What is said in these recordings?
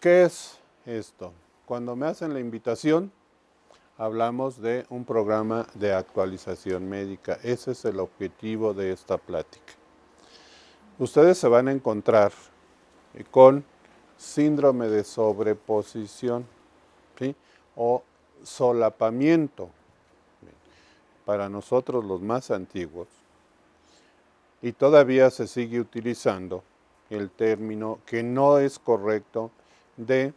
¿Qué es esto? Cuando me hacen la invitación, hablamos de un programa de actualización médica. Ese es el objetivo de esta plática. Ustedes se van a encontrar con síndrome de sobreposición, ¿sí? O solapamiento, para nosotros los más antiguos, y todavía se sigue utilizando el término que no es correcto de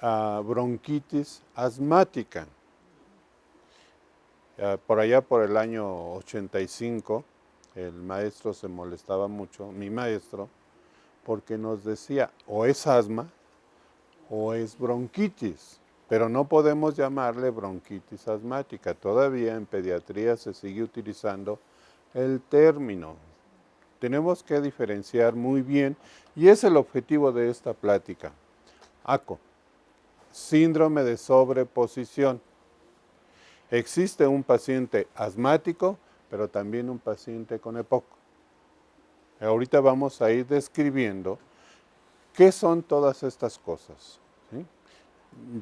bronquitis asmática. Por allá por el año 85, el maestro se molestaba mucho, mi maestro, porque nos decía o es asma o es bronquitis, pero no podemos llamarle bronquitis asmática. Todavía en pediatría se sigue utilizando el término. Tenemos que diferenciar muy bien y es el objetivo de esta plática. ACO, síndrome de sobreposición. Existe un paciente asmático, pero también un paciente con EPOC. Ahorita vamos a ir describiendo qué son todas estas cosas, ¿sí?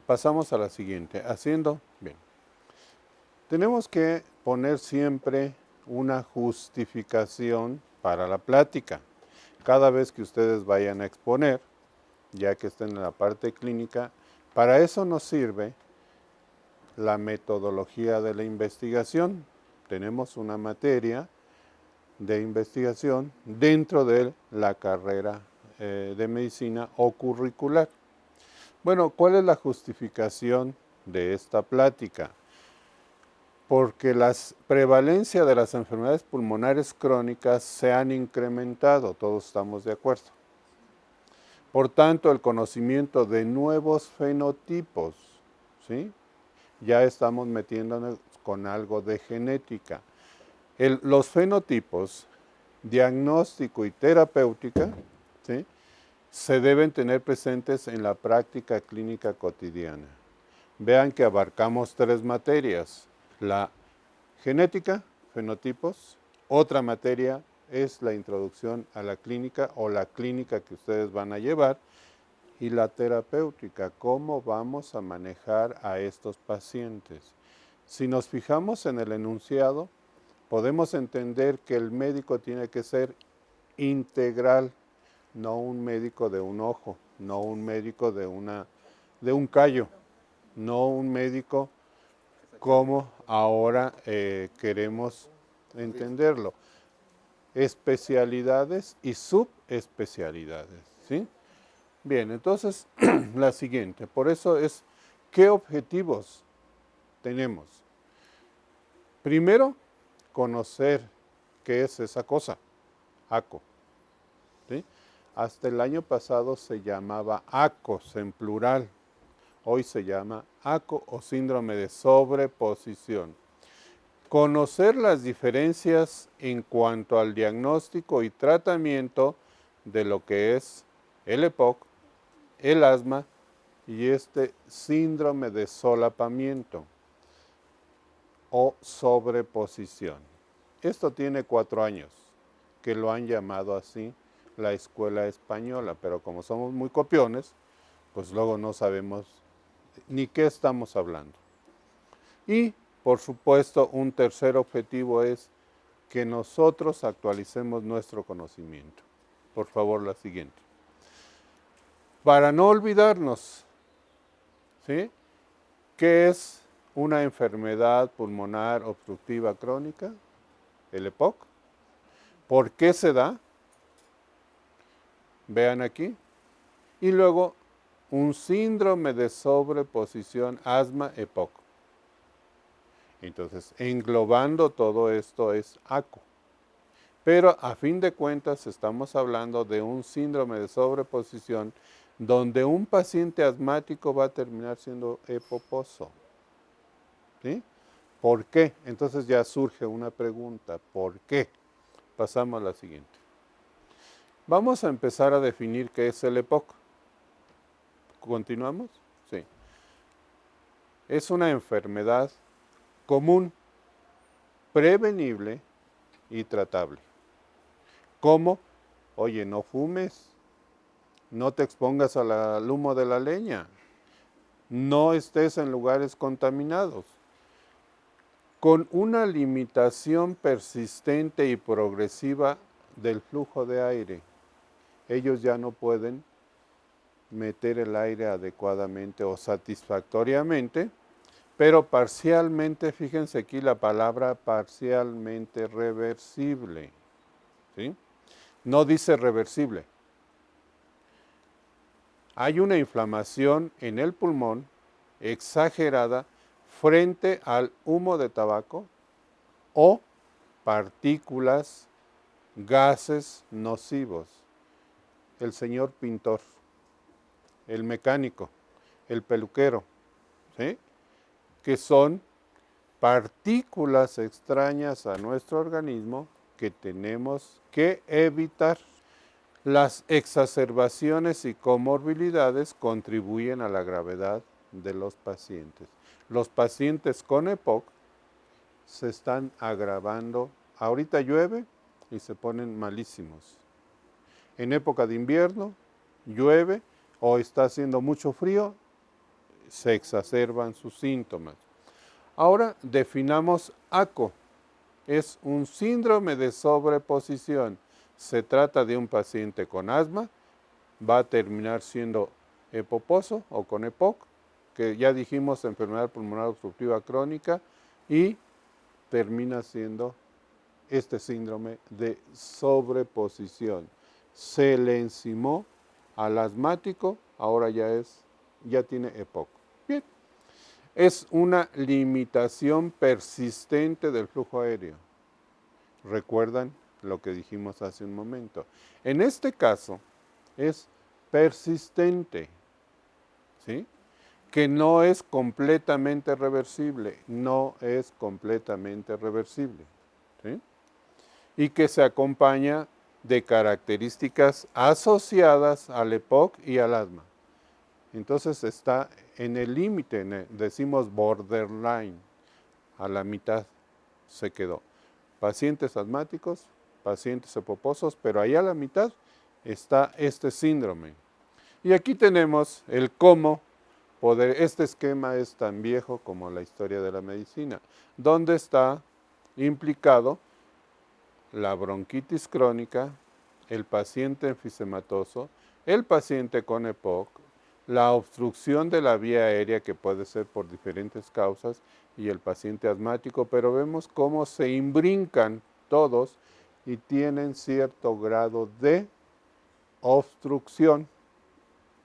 Pasamos a la siguiente, haciendo bien. Tenemos que poner siempre una justificación para la plática. Cada vez que ustedes vayan a exponer, ya que estén en la parte clínica, para eso nos sirve la metodología de la investigación. Tenemos una materia de investigación dentro de la carrera de medicina o curricular. Bueno, ¿cuál es la justificación de esta plática? Porque la prevalencia de las enfermedades pulmonares crónicas se han incrementado, todos estamos de acuerdo. Por tanto, el conocimiento de nuevos fenotipos, ¿sí? Ya estamos metiéndonos con algo de genética. Los fenotipos, diagnóstico y terapéutica, ¿sí? Se deben tener presentes en la práctica clínica cotidiana. Vean que abarcamos 3 materias. La genética, fenotipos. Otra materia es la introducción a la clínica o la clínica que ustedes van a llevar. Y la terapéutica, cómo vamos a manejar a estos pacientes. Si nos fijamos en el enunciado, podemos entender que el médico tiene que ser integral, no un médico de un ojo, no un médico de un callo, no un médico como ahora queremos entenderlo. Especialidades y subespecialidades, ¿sí? Bien, entonces la siguiente, por eso es, ¿qué objetivos tenemos? Primero, conocer qué es esa cosa, ACO, ¿sí? Hasta el año pasado se llamaba ACOS en plural, hoy se llama ACO o síndrome de sobreposición. Conocer las diferencias en cuanto al diagnóstico y tratamiento de lo que es el EPOC, el asma y este síndrome de solapamiento o sobreposición. Esto tiene 4 años, que lo han llamado así la escuela española, pero como somos muy copiones, pues luego no sabemos ni qué estamos hablando. Y, por supuesto, un tercer objetivo es que nosotros actualicemos nuestro conocimiento. Por favor, la siguiente. Para no olvidarnos, ¿sí? ¿Qué es una enfermedad pulmonar obstructiva crónica? El EPOC. ¿Por qué se da? Vean aquí. Y luego, un síndrome de sobreposición asma-EPOC. Entonces, englobando todo esto es ACO. Pero a fin de cuentas estamos hablando de un síndrome de sobreposición donde un paciente asmático va a terminar siendo epoposo. ¿Sí? ¿Por qué? Entonces ya surge una pregunta. ¿Por qué? Pasamos a la siguiente. Vamos a empezar a definir qué es el EPOC. ¿Continuamos? Sí. Es una enfermedad común, prevenible y tratable. ¿Cómo? Oye, no fumes, no te expongas al humo de la leña, no estés en lugares contaminados. Con una limitación persistente y progresiva del flujo de aire, ellos ya no pueden meter el aire adecuadamente o satisfactoriamente, pero parcialmente, fíjense aquí la palabra parcialmente reversible, ¿sí? No dice reversible. Hay una inflamación en el pulmón exagerada frente al humo de tabaco o partículas, gases nocivos. El señor pintor, el mecánico, el peluquero, ¿sí? Que son partículas extrañas a nuestro organismo que tenemos que evitar. Las exacerbaciones y comorbilidades contribuyen a la gravedad de los pacientes. Los pacientes con EPOC se están agravando. Ahorita llueve y se ponen malísimos. En época de invierno llueve o está haciendo mucho frío, se exacerban sus síntomas. Ahora definamos ACO. Es un síndrome de sobreposición. Se trata de un paciente con asma, va a terminar siendo epoposo o con EPOC, que ya dijimos enfermedad pulmonar obstructiva crónica, y termina siendo este síndrome de sobreposición. Se le encimó al asmático, ahora ya tiene EPOC. Bien, es una limitación persistente del flujo aéreo. ¿Recuerdan lo que dijimos hace un momento? En este caso es persistente, ¿sí? Que no es completamente reversible, no es completamente reversible, ¿sí? Y que se acompaña de características asociadas al EPOC y al asma. Entonces está en el límite, decimos borderline, a la mitad se quedó. Pacientes asmáticos, pacientes epoposos, pero ahí a la mitad está este síndrome. Y aquí tenemos el cómo poder, este esquema es tan viejo como la historia de la medicina, donde está implicado la bronquitis crónica, el paciente enfisematoso, el paciente con EPOC, la obstrucción de la vía aérea que puede ser por diferentes causas y el paciente asmático, pero vemos cómo se imbrincan todos y tienen cierto grado de obstrucción.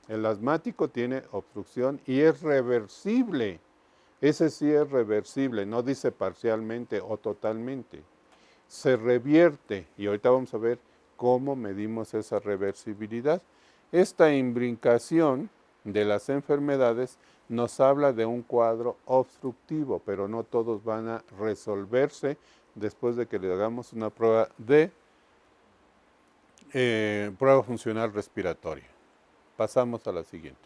El asmático tiene obstrucción y es reversible. Ese sí es reversible, no dice parcialmente o totalmente. Se revierte y ahorita vamos a ver cómo medimos esa reversibilidad. Esta imbrincación de las enfermedades nos habla de un cuadro obstructivo, pero no todos van a resolverse después de que le hagamos una prueba de prueba funcional respiratoria. Pasamos a la siguiente.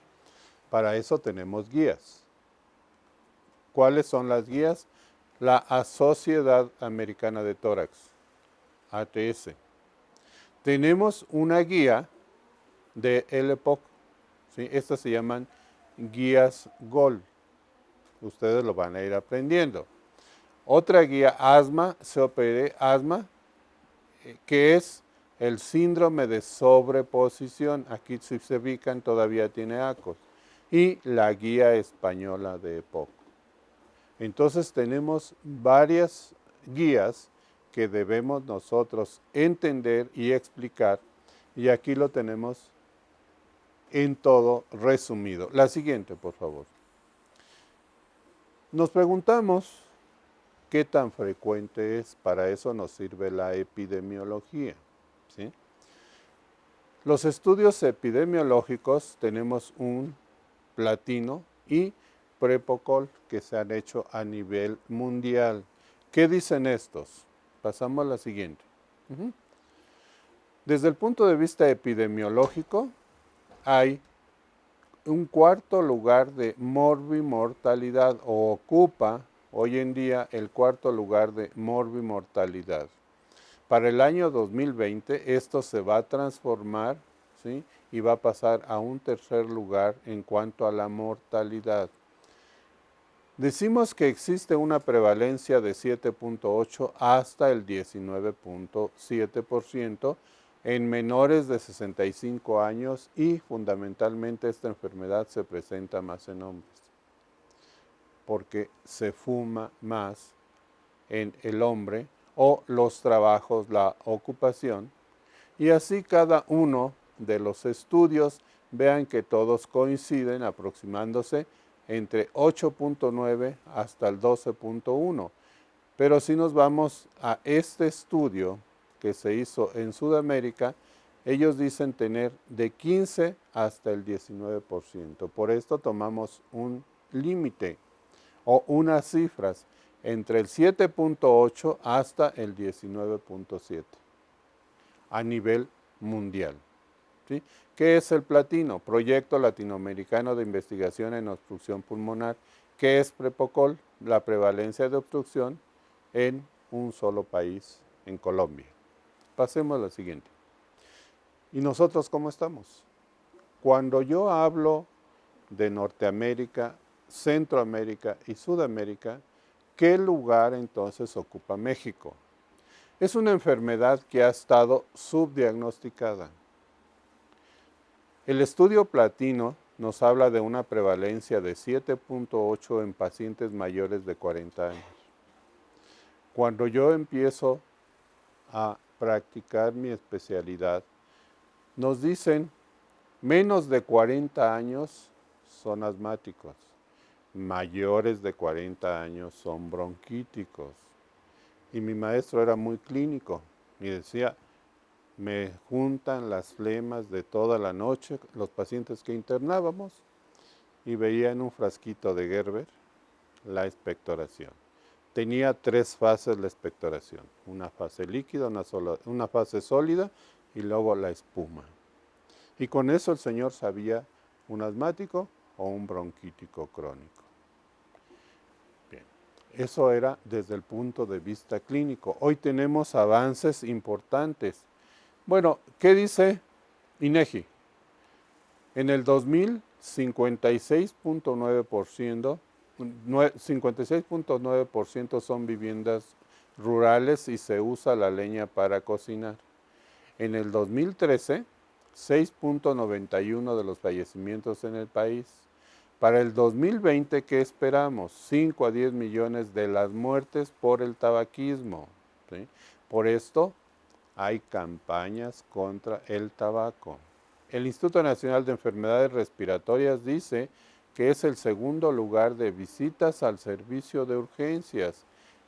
Para eso tenemos guías. ¿Cuáles son las guías? La Sociedad Americana de Tórax, ATS. Tenemos una guía de EPOC, ¿sí? Estas se llaman guías GOL. Ustedes lo van a ir aprendiendo. Otra guía, asma, COPD, asma, que es el síndrome de sobreposición. Aquí si se ubican todavía tiene ACOS. Y la guía española de EPOC. Entonces tenemos varias guías que debemos nosotros entender y explicar, y aquí lo tenemos en todo resumido. La siguiente, por favor. Nos preguntamos qué tan frecuente es, para eso nos sirve la epidemiología, ¿sí? Los estudios epidemiológicos tenemos un platino y Prepocol que se han hecho a nivel mundial. ¿Qué dicen estos? Pasamos a la siguiente. Desde el punto de vista epidemiológico, hay un cuarto lugar de morbimortalidad o ocupa hoy en día el cuarto lugar de morbimortalidad. Para el año 2020 esto se va a transformar, ¿sí? y va a pasar a un tercer lugar en cuanto a la mortalidad. Decimos que existe una prevalencia de 7.8 hasta el 19.7% en menores de 65 años y fundamentalmente esta enfermedad se presenta más en hombres porque se fuma más en el hombre o los trabajos, la ocupación, y así cada uno de los estudios vean que todos coinciden aproximándose entre 8.9 hasta el 12.1. Pero si nos vamos a este estudio que se hizo en Sudamérica, ellos dicen tener de 15 hasta el 19%. Por esto tomamos un límite o unas cifras entre el 7.8 hasta el 19.7 a nivel mundial. ¿Sí? ¿Qué es el platino? Proyecto Latinoamericano de Investigación en Obstrucción Pulmonar. ¿Qué es Prepocol? La prevalencia de obstrucción en un solo país, en Colombia. Pasemos a la siguiente. ¿Y nosotros cómo estamos? Cuando yo hablo de Norteamérica, Centroamérica y Sudamérica, ¿qué lugar entonces ocupa México? Es una enfermedad que ha estado subdiagnosticada. El estudio platino nos habla de una prevalencia de 7.8 en pacientes mayores de 40 años. Cuando yo empiezo a practicar mi especialidad, nos dicen menos de 40 años son asmáticos, mayores de 40 años son bronquíticos. Y mi maestro era muy clínico y decía, me juntan las flemas de toda la noche, los pacientes que internábamos, y veía en un frasquito de Gerber la expectoración. Tenía 3 fases la expectoración, una fase líquida, una fase sólida y luego la espuma. Y con eso el señor sabía un asmático o un bronquítico crónico. Bien, eso era desde el punto de vista clínico. Hoy tenemos avances importantes. Bueno, ¿qué dice INEGI? En el 2000, 56.9% son viviendas rurales y se usa la leña para cocinar. En el 2013, 6.91 de los fallecimientos en el país. Para el 2020, ¿qué esperamos? 5 a 10 millones de las muertes por el tabaquismo. ¿Sí? Por esto hay campañas contra el tabaco. El Instituto Nacional de Enfermedades Respiratorias dice que es el segundo lugar de visitas al servicio de urgencias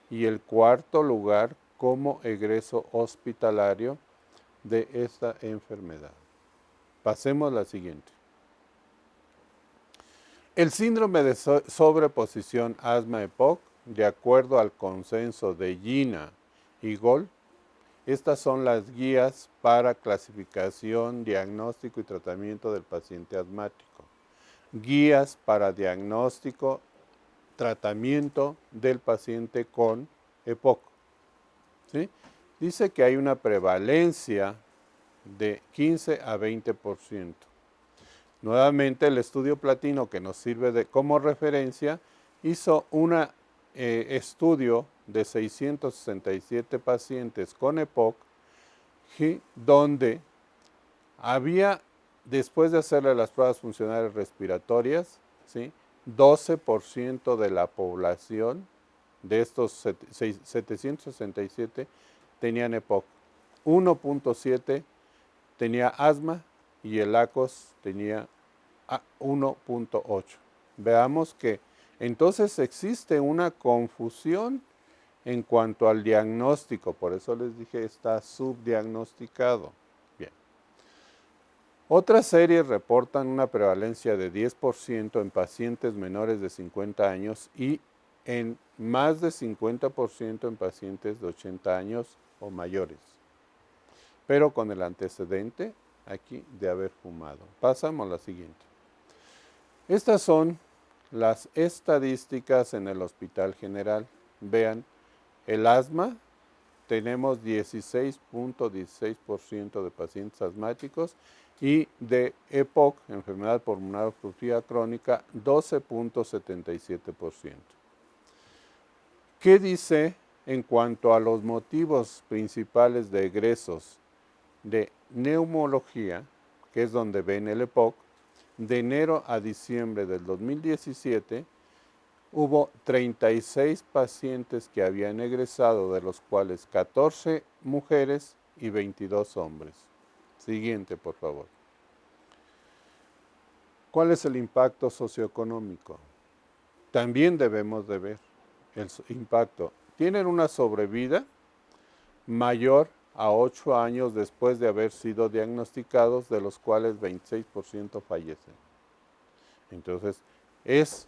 y el cuarto lugar como egreso hospitalario de esta enfermedad. Pasemos a la siguiente. El síndrome de sobreposición asma-EPOC, de acuerdo al consenso de Gina y Gold, estas son las guías para clasificación, diagnóstico y tratamiento del paciente asmático. Guías para diagnóstico, tratamiento del paciente con EPOC. ¿Sí? Dice que hay una prevalencia de 15 a 20%. Nuevamente, el estudio platino que nos sirve como referencia hizo un estudio de 667 pacientes con EPOC, donde había, después de hacerle las pruebas funcionales respiratorias, ¿sí?, 12% de la población de estos 767 tenían EPOC, 1.7 tenía asma y el ACOS tenía 1.8. Veamos que entonces existe una confusión en cuanto al diagnóstico, por eso les dije está subdiagnosticado. Bien. Otras series reportan una prevalencia de 10% en pacientes menores de 50 años y en más de 50% en pacientes de 80 años o mayores, pero con el antecedente aquí de haber fumado. Pasamos a la siguiente. Estas son las estadísticas en el Hospital General. Vean, el asma tenemos 16.16% de pacientes asmáticos y de EPOC, enfermedad pulmonar obstructiva crónica, 12.77%. ¿Qué dice en cuanto a los motivos principales de egresos de neumología, que es donde ven el EPOC? De enero a diciembre del 2017, hubo 36 pacientes que habían egresado, de los cuales 14 mujeres y 22 hombres. Siguiente, por favor. ¿Cuál es el impacto socioeconómico? También debemos de ver el impacto. Tienen una sobrevida mayor a 8 años después de haber sido diagnosticados, de los cuales 26% fallecen. Entonces, es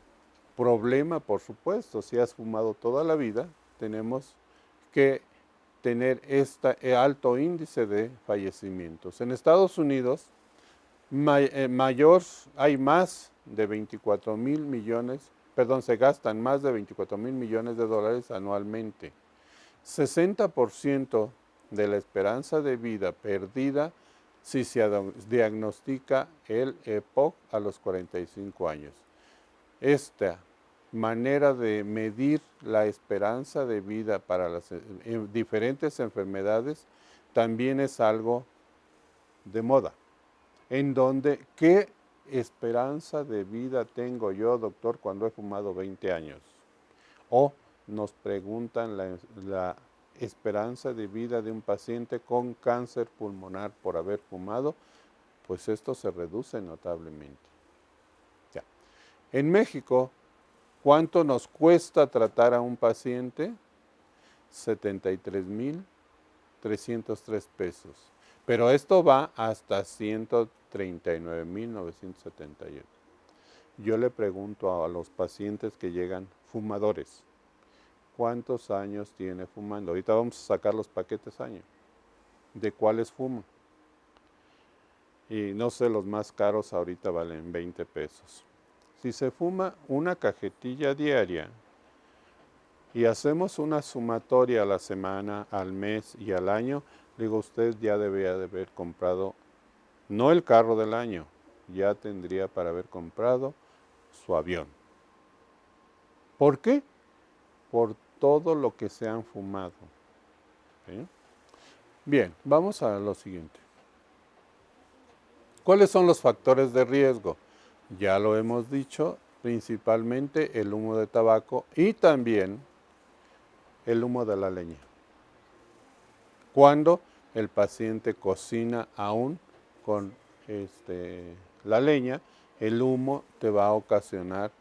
problema, por supuesto. Si has fumado toda la vida, tenemos que tener este alto índice de fallecimientos. En Estados Unidos hay más de 24,000 millones, se gastan más de 24,000 millones de dólares anualmente. 60% de la esperanza de vida perdida si se diagnostica el EPOC a los 45 años. Esta manera de medir la esperanza de vida para las diferentes enfermedades también es algo de moda, en donde, ¿qué esperanza de vida tengo yo, doctor, cuando he fumado 20 años? O nos preguntan la esperanza de vida de un paciente con cáncer pulmonar por haber fumado, pues esto se reduce notablemente. Ya. En México, ¿cuánto nos cuesta tratar a un paciente? 73,303 pesos. Pero esto va hasta 139,978. Yo le pregunto a los pacientes que llegan fumadores, ¿cuántos años tiene fumando? Ahorita vamos a sacar los paquetes año. ¿De cuáles fuman? Y no sé, los más caros ahorita valen 20 pesos. Si se fuma una cajetilla diaria y hacemos una sumatoria a la semana, al mes y al año, digo, usted ya debería de haber comprado, no el carro del año, ya tendría para haber comprado su avión. ¿Por qué? Por todo lo que se han fumado. ¿Sí? Bien, vamos a lo siguiente. ¿Cuáles son los factores de riesgo? Ya lo hemos dicho, principalmente el humo de tabaco y también el humo de la leña. Cuando el paciente cocina aún con la leña, el humo te va a ocasionar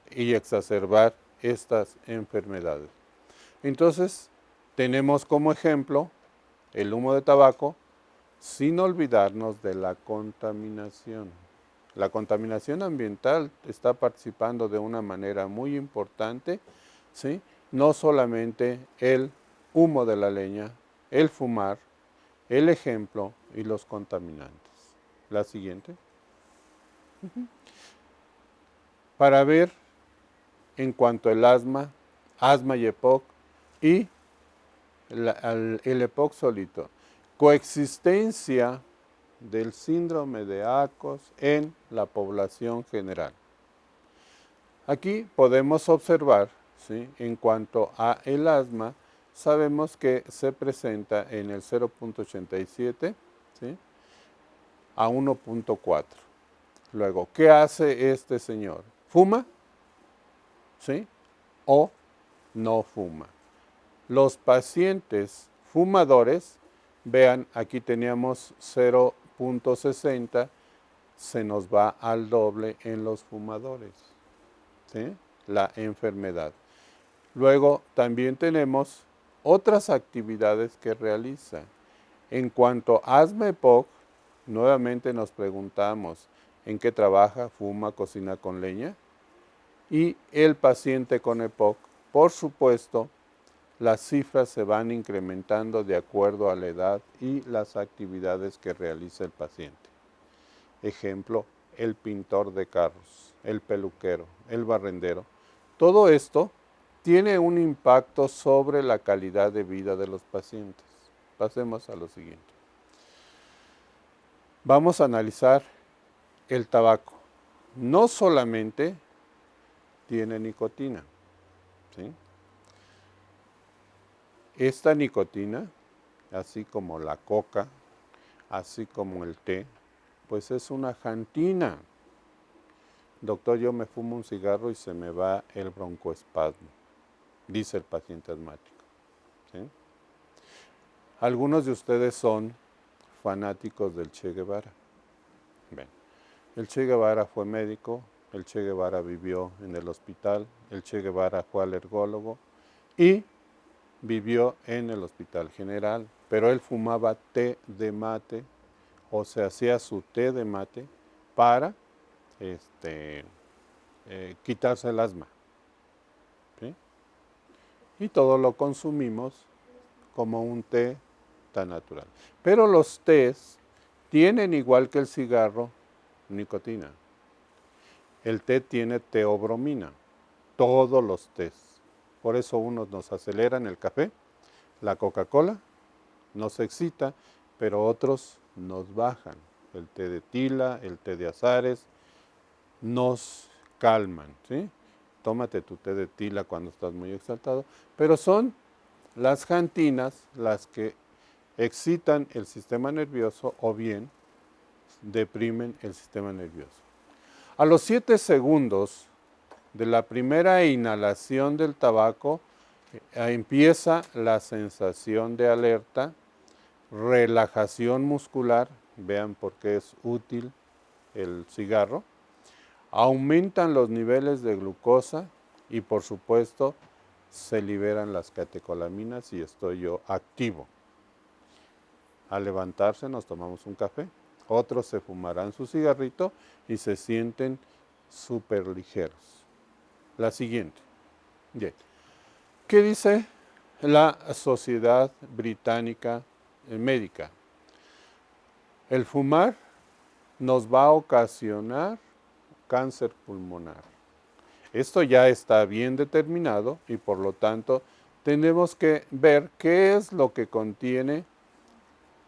y exacerbar estas enfermedades. Entonces, tenemos como ejemplo el humo de tabaco, sin olvidarnos de la contaminación. La contaminación ambiental está participando de una manera muy importante, ¿sí? No solamente el humo de la leña, el fumar, el ejemplo y los contaminantes. La siguiente. Para ver en cuanto al asma y EPOC y el EPOC solito. Coexistencia del síndrome de ACOS en la población general. Aquí podemos observar, ¿sí? En cuanto a el asma, sabemos que se presenta en el 0.87, ¿sí? A 1.4. Luego, ¿qué hace este señor? ¿Fuma? ¿Sí? ¿O no fuma? Los pacientes fumadores, vean, aquí teníamos 0.60, se nos va al doble en los fumadores, ¿sí? La enfermedad. Luego también tenemos otras actividades que realiza. En cuanto a asma EPOC, nuevamente nos preguntamos, ¿en qué trabaja? ¿Fuma? ¿Cocina con leña? Y el paciente con EPOC, por supuesto, las cifras se van incrementando de acuerdo a la edad y las actividades que realiza el paciente. Ejemplo, el pintor de carros, el peluquero, el barrendero. Todo esto tiene un impacto sobre la calidad de vida de los pacientes. Pasemos a lo siguiente. Vamos a analizar el tabaco. No solamente tiene nicotina, ¿sí? Esta nicotina, así como la coca, así como el té, pues es una jantina. Doctor, yo me fumo un cigarro y se me va el broncoespasmo, dice el paciente asmático, ¿sí? Algunos de ustedes son fanáticos del Che Guevara. Bien, el Che Guevara fue médico, el Che Guevara vivió en el hospital, el Che Guevara fue alergólogo y vivió en el Hospital General, pero él fumaba té de mate o se hacía su té de mate para quitarse el asma, ¿sí? Y todo lo consumimos como un té tan natural. Pero los tés tienen, igual que el cigarro, nicotina. El té tiene teobromina, todos los tés. Por eso unos nos aceleran el café, la Coca-Cola nos excita, pero otros nos bajan. El té de tila, el té de azares, nos calman, ¿sí? Tómate tu té de tila cuando estás muy exaltado, pero son las jantinas las que excitan el sistema nervioso o bien deprimen el sistema nervioso. A los 7 segundos de la primera inhalación del tabaco empieza la sensación de alerta, relajación muscular, vean por qué es útil el cigarro, aumentan los niveles de glucosa y por supuesto se liberan las catecolaminas y estoy yo activo. Al levantarse nos tomamos un café, otros se fumarán su cigarrito y se sienten súper ligeros. La siguiente. Bien. ¿Qué dice la Sociedad Británica Médica? El fumar nos va a ocasionar cáncer pulmonar. Esto ya está bien determinado y por lo tanto tenemos que ver qué es lo que contiene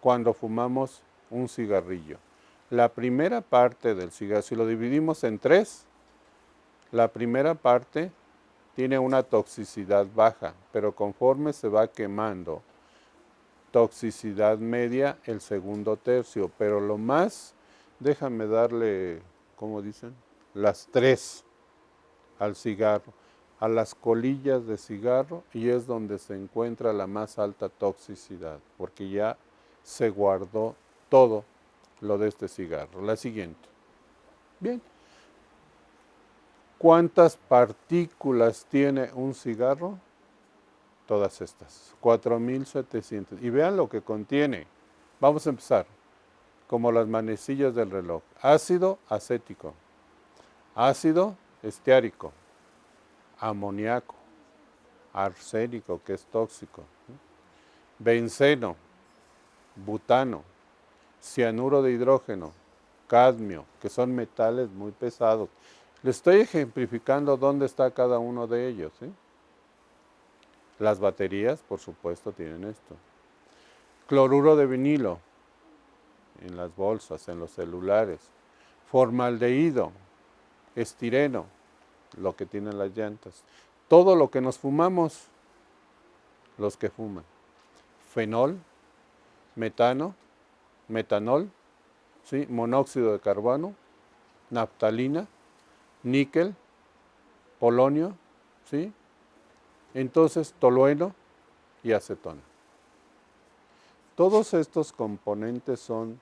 cuando fumamos un cigarrillo. La primera parte del cigarro, si lo dividimos en 3, la primera parte tiene una toxicidad baja, pero conforme se va quemando, toxicidad media el segundo tercio, pero lo más, déjame darle, ¿cómo dicen? Las 3 al cigarro, a las colillas de cigarro, y es donde se encuentra la más alta toxicidad, porque ya se guardó todo lo de este cigarro. La siguiente. Bien. ¿Cuántas partículas tiene un cigarro? Todas estas, 4.700. Y vean lo que contiene. Vamos a empezar, como las manecillas del reloj. Ácido acético, ácido estiárico, amoníaco, arsénico, que es tóxico, benceno, butano, cianuro de hidrógeno, cadmio, que son metales muy pesados. Les estoy ejemplificando dónde está cada uno de ellos, ¿sí? Las baterías, por supuesto, tienen esto. Cloruro de vinilo, en las bolsas, en los celulares. Formaldehído, estireno, lo que tienen las llantas. Todo lo que nos fumamos, los que fuman. Fenol, metano, metanol, ¿sí? Monóxido de carbono, naftalina, níquel, polonio, ¿sí? Entonces, tolueno y acetona. Todos estos componentes son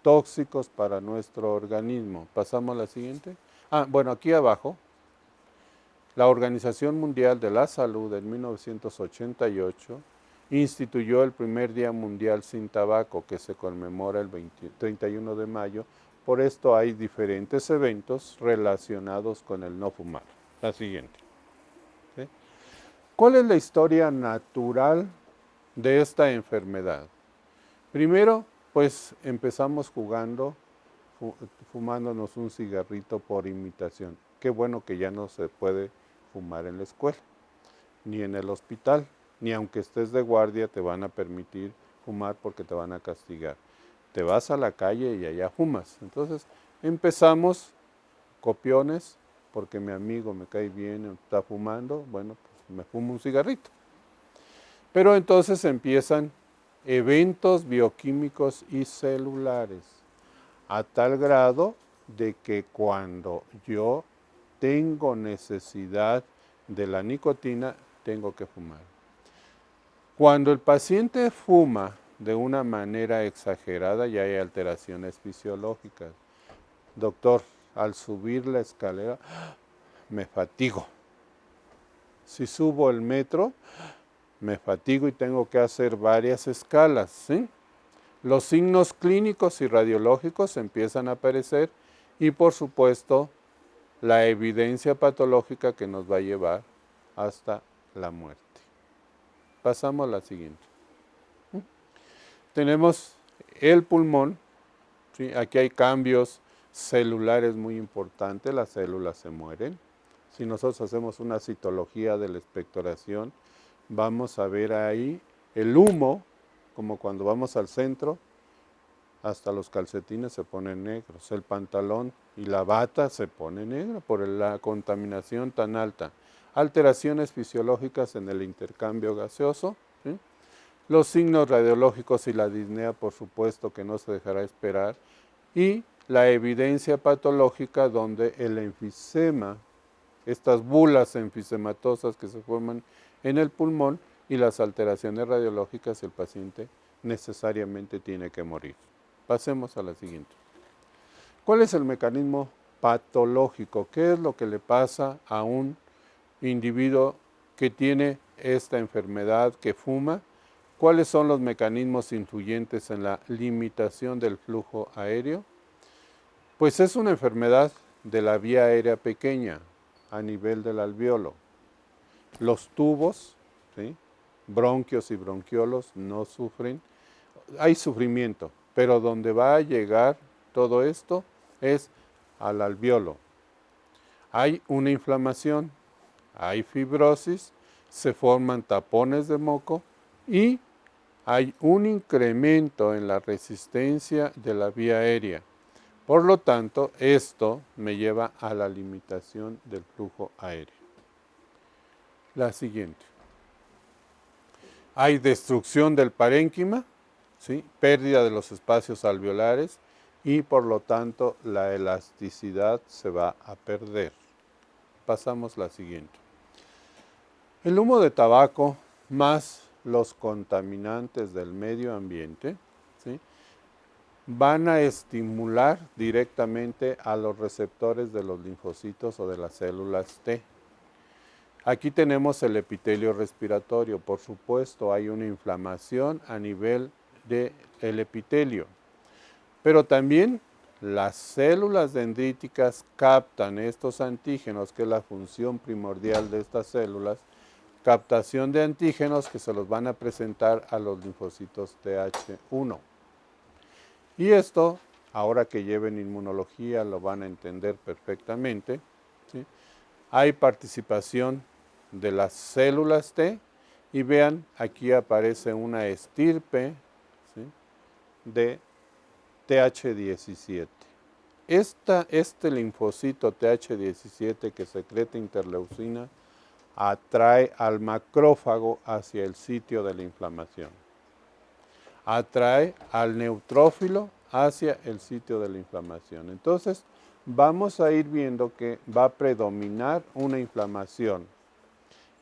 tóxicos para nuestro organismo. Pasamos a la siguiente. Bueno, aquí abajo, la Organización Mundial de la Salud en 1988 instituyó el primer Día Mundial sin Tabaco, que se conmemora el 31 de mayo. Por esto hay diferentes eventos relacionados con el no fumar. La siguiente. ¿Sí? ¿Cuál es la historia natural de esta enfermedad? Primero, pues empezamos jugando, fumándonos un cigarrito por imitación. Qué bueno que ya no se puede fumar en la escuela. ni en el hospital, ni aunque estés de guardia te van a permitir fumar porque te van a castigar. Te vas a la calle y allá fumas. Entonces empezamos copiones, porque mi amigo me cae bien, está fumando, bueno, pues me fumo un cigarrito. Pero entonces empiezan eventos bioquímicos y celulares, a tal grado de que cuando yo tengo necesidad de la nicotina, tengo que fumar. Cuando el paciente fuma de una manera exagerada, ya hay alteraciones fisiológicas. Doctor, al subir la escalera, me fatigo. Si subo el metro, me fatigo y tengo que hacer varias escalas, ¿sí? Los signos clínicos y radiológicos empiezan a aparecer y, por supuesto, la evidencia patológica que nos va a llevar hasta la muerte. Pasamos a la siguiente. Tenemos el pulmón, ¿sí? Aquí hay cambios celulares muy importantes, las células se mueren. Si nosotros hacemos una citología de la expectoración, vamos a ver ahí el humo, como cuando vamos al centro, hasta los calcetines se ponen negros, el pantalón y la bata se pone negra por la contaminación tan alta. Alteraciones fisiológicas en el intercambio gaseoso, ¿sí? Los signos radiológicos y la disnea, por supuesto que no se dejará esperar, y la evidencia patológica donde el enfisema, estas bulas enfisematosas que se forman en el pulmón y las alteraciones radiológicas, el paciente necesariamente tiene que morir. Pasemos a la siguiente. ¿Cuál es el mecanismo patológico? ¿Qué es lo que le pasa a un individuo que tiene esta enfermedad, que fuma? ¿Cuáles son los mecanismos influyentes en la limitación del flujo aéreo? Pues es una enfermedad de la vía aérea pequeña a nivel del alveolo. Los tubos, ¿sí? Bronquios y bronquiolos no sufren. Hay sufrimiento, pero donde va a llegar todo esto es al alveolo. Hay una inflamación, hay fibrosis, se forman tapones de moco y hay un incremento en la resistencia de la vía aérea. Por lo tanto, esto me lleva a la limitación del flujo aéreo. La siguiente. Hay destrucción del parénquima, ¿sí? Pérdida de los espacios alveolares y por lo tanto la elasticidad se va a perder. Pasamos a la siguiente. El humo de tabaco más los contaminantes del medio ambiente, ¿sí? Van a estimular directamente a los receptores de los linfocitos o de las células T. Aquí tenemos el epitelio respiratorio. Por supuesto, hay una inflamación a nivel del epitelio. Pero también las células dendríticas captan estos antígenos, que es la función primordial de estas células, captación de antígenos que se los van a presentar a los linfocitos Th1. Y esto, ahora que lleven inmunología, lo van a entender perfectamente, ¿sí? Hay participación de las células T y vean, aquí aparece una estirpe, ¿sí? de Th17. Este linfocito Th17 que secreta interleucina atrae al macrófago hacia el sitio de la inflamación. Atrae al neutrófilo hacia el sitio de la inflamación. Entonces, vamos a ir viendo que va a predominar una inflamación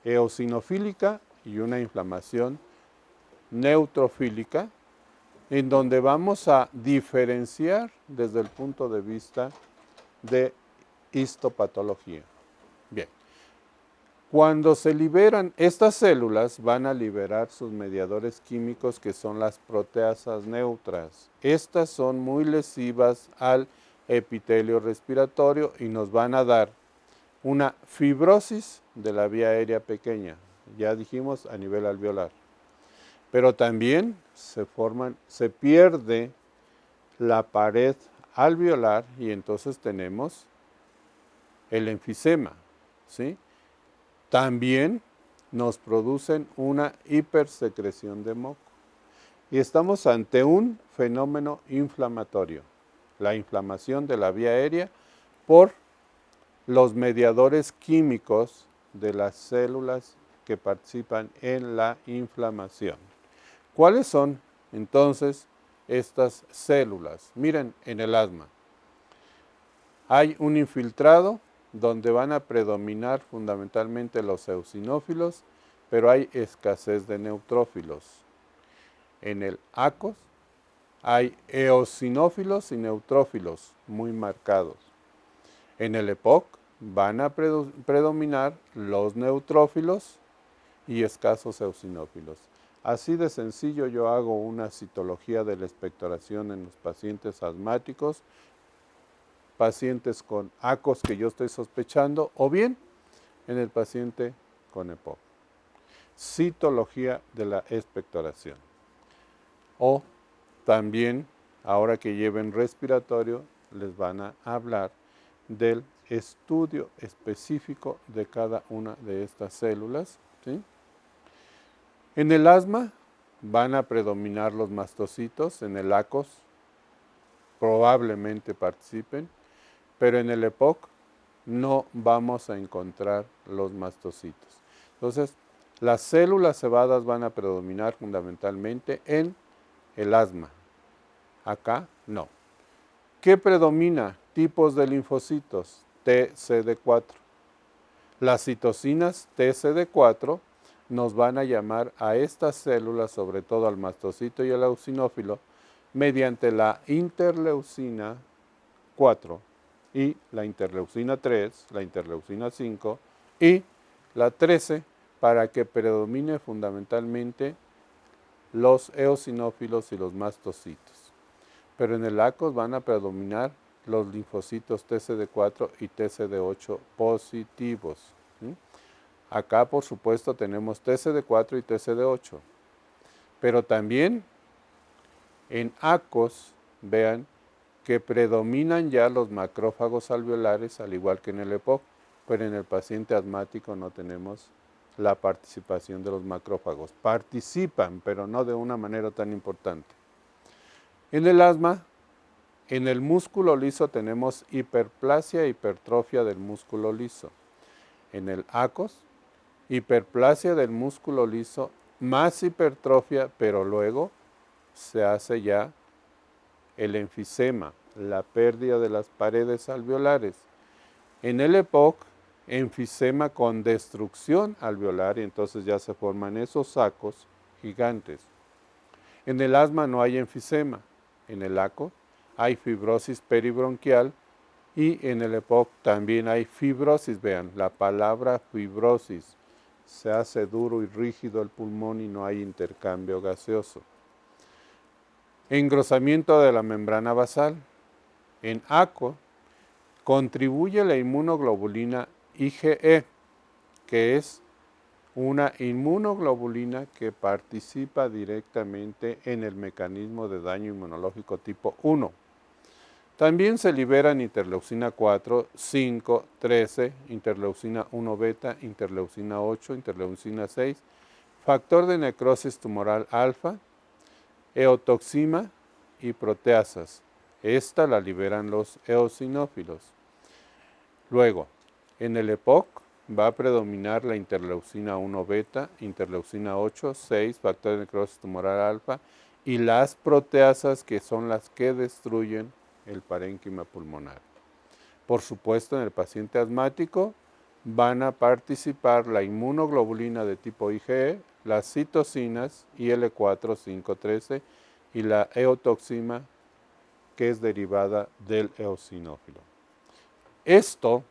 eosinofílica y una inflamación neutrofílica, en donde vamos a diferenciar desde el punto de vista de histopatología. Bien. Cuando se liberan estas células, van a liberar sus mediadores químicos, que son las proteasas neutras. Estas son muy lesivas al epitelio respiratorio y nos van a dar una fibrosis de la vía aérea pequeña, ya dijimos a nivel alveolar. Pero también se pierde la pared alveolar y entonces tenemos el enfisema, ¿sí? También nos producen una hipersecreción de moco. Y estamos ante un fenómeno inflamatorio, la inflamación de la vía aérea por los mediadores químicos de las células que participan en la inflamación. ¿Cuáles son entonces estas células? Miren, en el asma hay un infiltrado donde van a predominar fundamentalmente los eosinófilos, pero hay escasez de neutrófilos. En el ACOS hay eosinófilos y neutrófilos muy marcados. En el EPOC van a predominar los neutrófilos y escasos eosinófilos. Así de sencillo yo hago una citología de la expectoración en los pacientes asmáticos, pacientes con ACOS que yo estoy sospechando, o bien en el paciente con EPOC. Citología de la expectoración. O también, ahora que lleven respiratorio, les van a hablar del estudio específico de cada una de estas células, ¿sí? En el asma van a predominar los mastocitos, en el ACOS probablemente participen, pero en el EPOC no vamos a encontrar los mastocitos. Entonces, las células cebadas van a predominar fundamentalmente en el asma. Acá no. ¿Qué predomina? Tipos de linfocitos, TCD4. Las citocinas TCD4 nos van a llamar a estas células, sobre todo al mastocito y al eosinófilo, mediante la interleucina 4 y la interleucina 3, la interleucina 5 y la 13, para que predomine fundamentalmente los eosinófilos y los mastocitos. Pero en el ACOS van a predominar los linfocitos TCD4 y TCD8 positivos. ¿Sí? Acá, por supuesto, tenemos TCD4 y TCD8. Pero también en ACOS, vean que predominan ya los macrófagos alveolares, al igual que en el EPOC, pero en el paciente asmático no tenemos la participación de los macrófagos. Participan, pero no de una manera tan importante. En el asma, en el músculo liso tenemos hiperplasia e hipertrofia del músculo liso. En el ACOS, hiperplasia del músculo liso más hipertrofia, pero luego se hace ya el enfisema, la pérdida de las paredes alveolares. En el EPOC, enfisema con destrucción alveolar y entonces ya se forman esos sacos gigantes. En el asma no hay enfisema, en el ACO hay fibrosis peribronquial y en el EPOC también hay fibrosis. Vean, la palabra fibrosis, se hace duro y rígido el pulmón y no hay intercambio gaseoso. Engrosamiento de la membrana basal. En ACO contribuye la inmunoglobulina IgE, que es una inmunoglobulina que participa directamente en el mecanismo de daño inmunológico tipo 1. También se liberan interleucina 4, 5, 13, interleucina 1 beta, interleucina 8, interleucina 6, factor de necrosis tumoral alfa, eotoxina y proteasas. Esta la liberan los eosinófilos. Luego, en el EPOC va a predominar la interleucina 1 beta, interleucina 8, 6, factor de necrosis tumoral alfa y las proteasas, que son las que destruyen el parénquima pulmonar. Por supuesto, en el paciente asmático van a participar la inmunoglobulina de tipo IgE, las citocinas IL4, 5, 13 y la eotoxina, que es derivada del eosinófilo. Esto